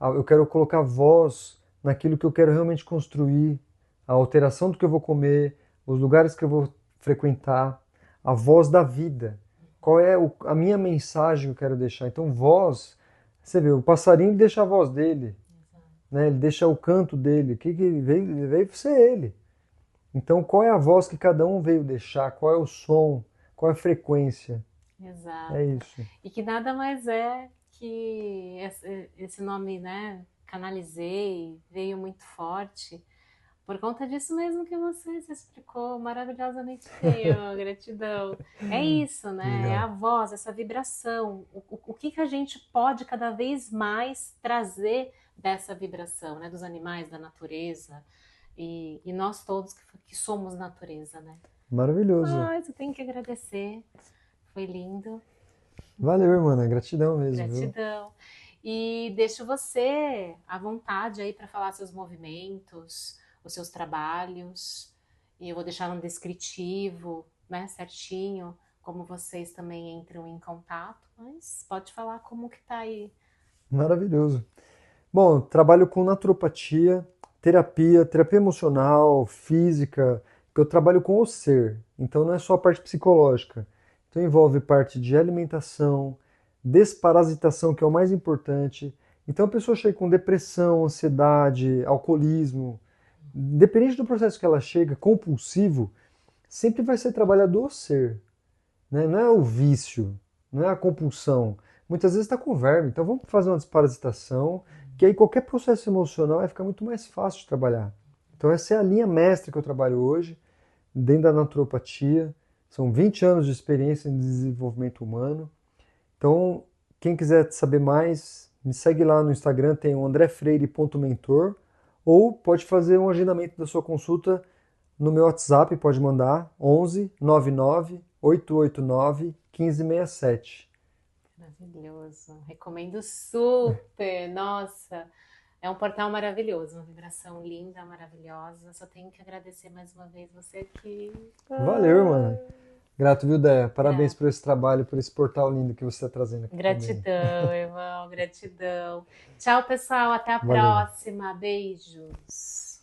Eu quero colocar voz naquilo que eu quero realmente construir, a alteração do que eu vou comer, os lugares que eu vou frequentar, a voz da vida. Qual é a minha mensagem que eu quero deixar? Então, voz, você vê, o passarinho deixa a voz dele, né? Ele deixa o canto dele. O que ele veio? Ele veio ser ele. Então, qual é a voz que cada um veio deixar? Qual é o som? Qual é a frequência?
Exato.
É isso.
E que nada mais é que esse nome, né? Canalizei, veio muito forte. Por conta disso mesmo que você se explicou maravilhosamente bem, ó, gratidão. É isso, né? É a
Legal.
voz, essa vibração. O que a gente pode cada vez mais trazer dessa vibração, né? Dos animais, da natureza. E nós todos que somos natureza, né?
Maravilhoso.
Mas eu tenho que agradecer. Foi lindo.
Valeu, irmã. Gratidão mesmo, viu?
Gratidão. E deixo você à vontade aí para falar seus movimentos, os seus trabalhos. E eu vou deixar no descritivo, né, certinho, como vocês também entram em contato. Mas pode falar como que tá aí.
Maravilhoso. Bom, trabalho com naturopatia, terapia emocional, física, que eu trabalho com o ser. Então não é só a parte psicológica. Então envolve parte de alimentação, desparasitação, que é o mais importante. Então a pessoa chega com depressão, ansiedade, alcoolismo, Independente do processo que ela chega, compulsivo, sempre vai ser trabalhado o ser, né? Não é o vício, não é a compulsão. Muitas vezes está com verme, então vamos fazer uma desparasitação, que aí qualquer processo emocional vai ficar muito mais fácil de trabalhar. Então essa é a linha mestra que eu trabalho hoje, dentro da naturopatia. São 20 anos de experiência em desenvolvimento humano. Então, quem quiser saber mais, me segue lá no Instagram, tem o andrefreire.mentor, ou pode fazer um agendamento da sua consulta no meu WhatsApp, pode mandar 11 99 889 1567.
Maravilhoso. Recomendo super. Nossa, é um portal maravilhoso, uma vibração linda, maravilhosa. Só tenho que agradecer mais uma vez você aqui.
Valeu, mano. Grato, viu, Déia? Parabéns
Grata.
por esse trabalho, por esse portal lindo que você está trazendo aqui também.
Gratidão, irmão, gratidão. Tchau, pessoal. Até a
Valeu.
próxima. Beijos.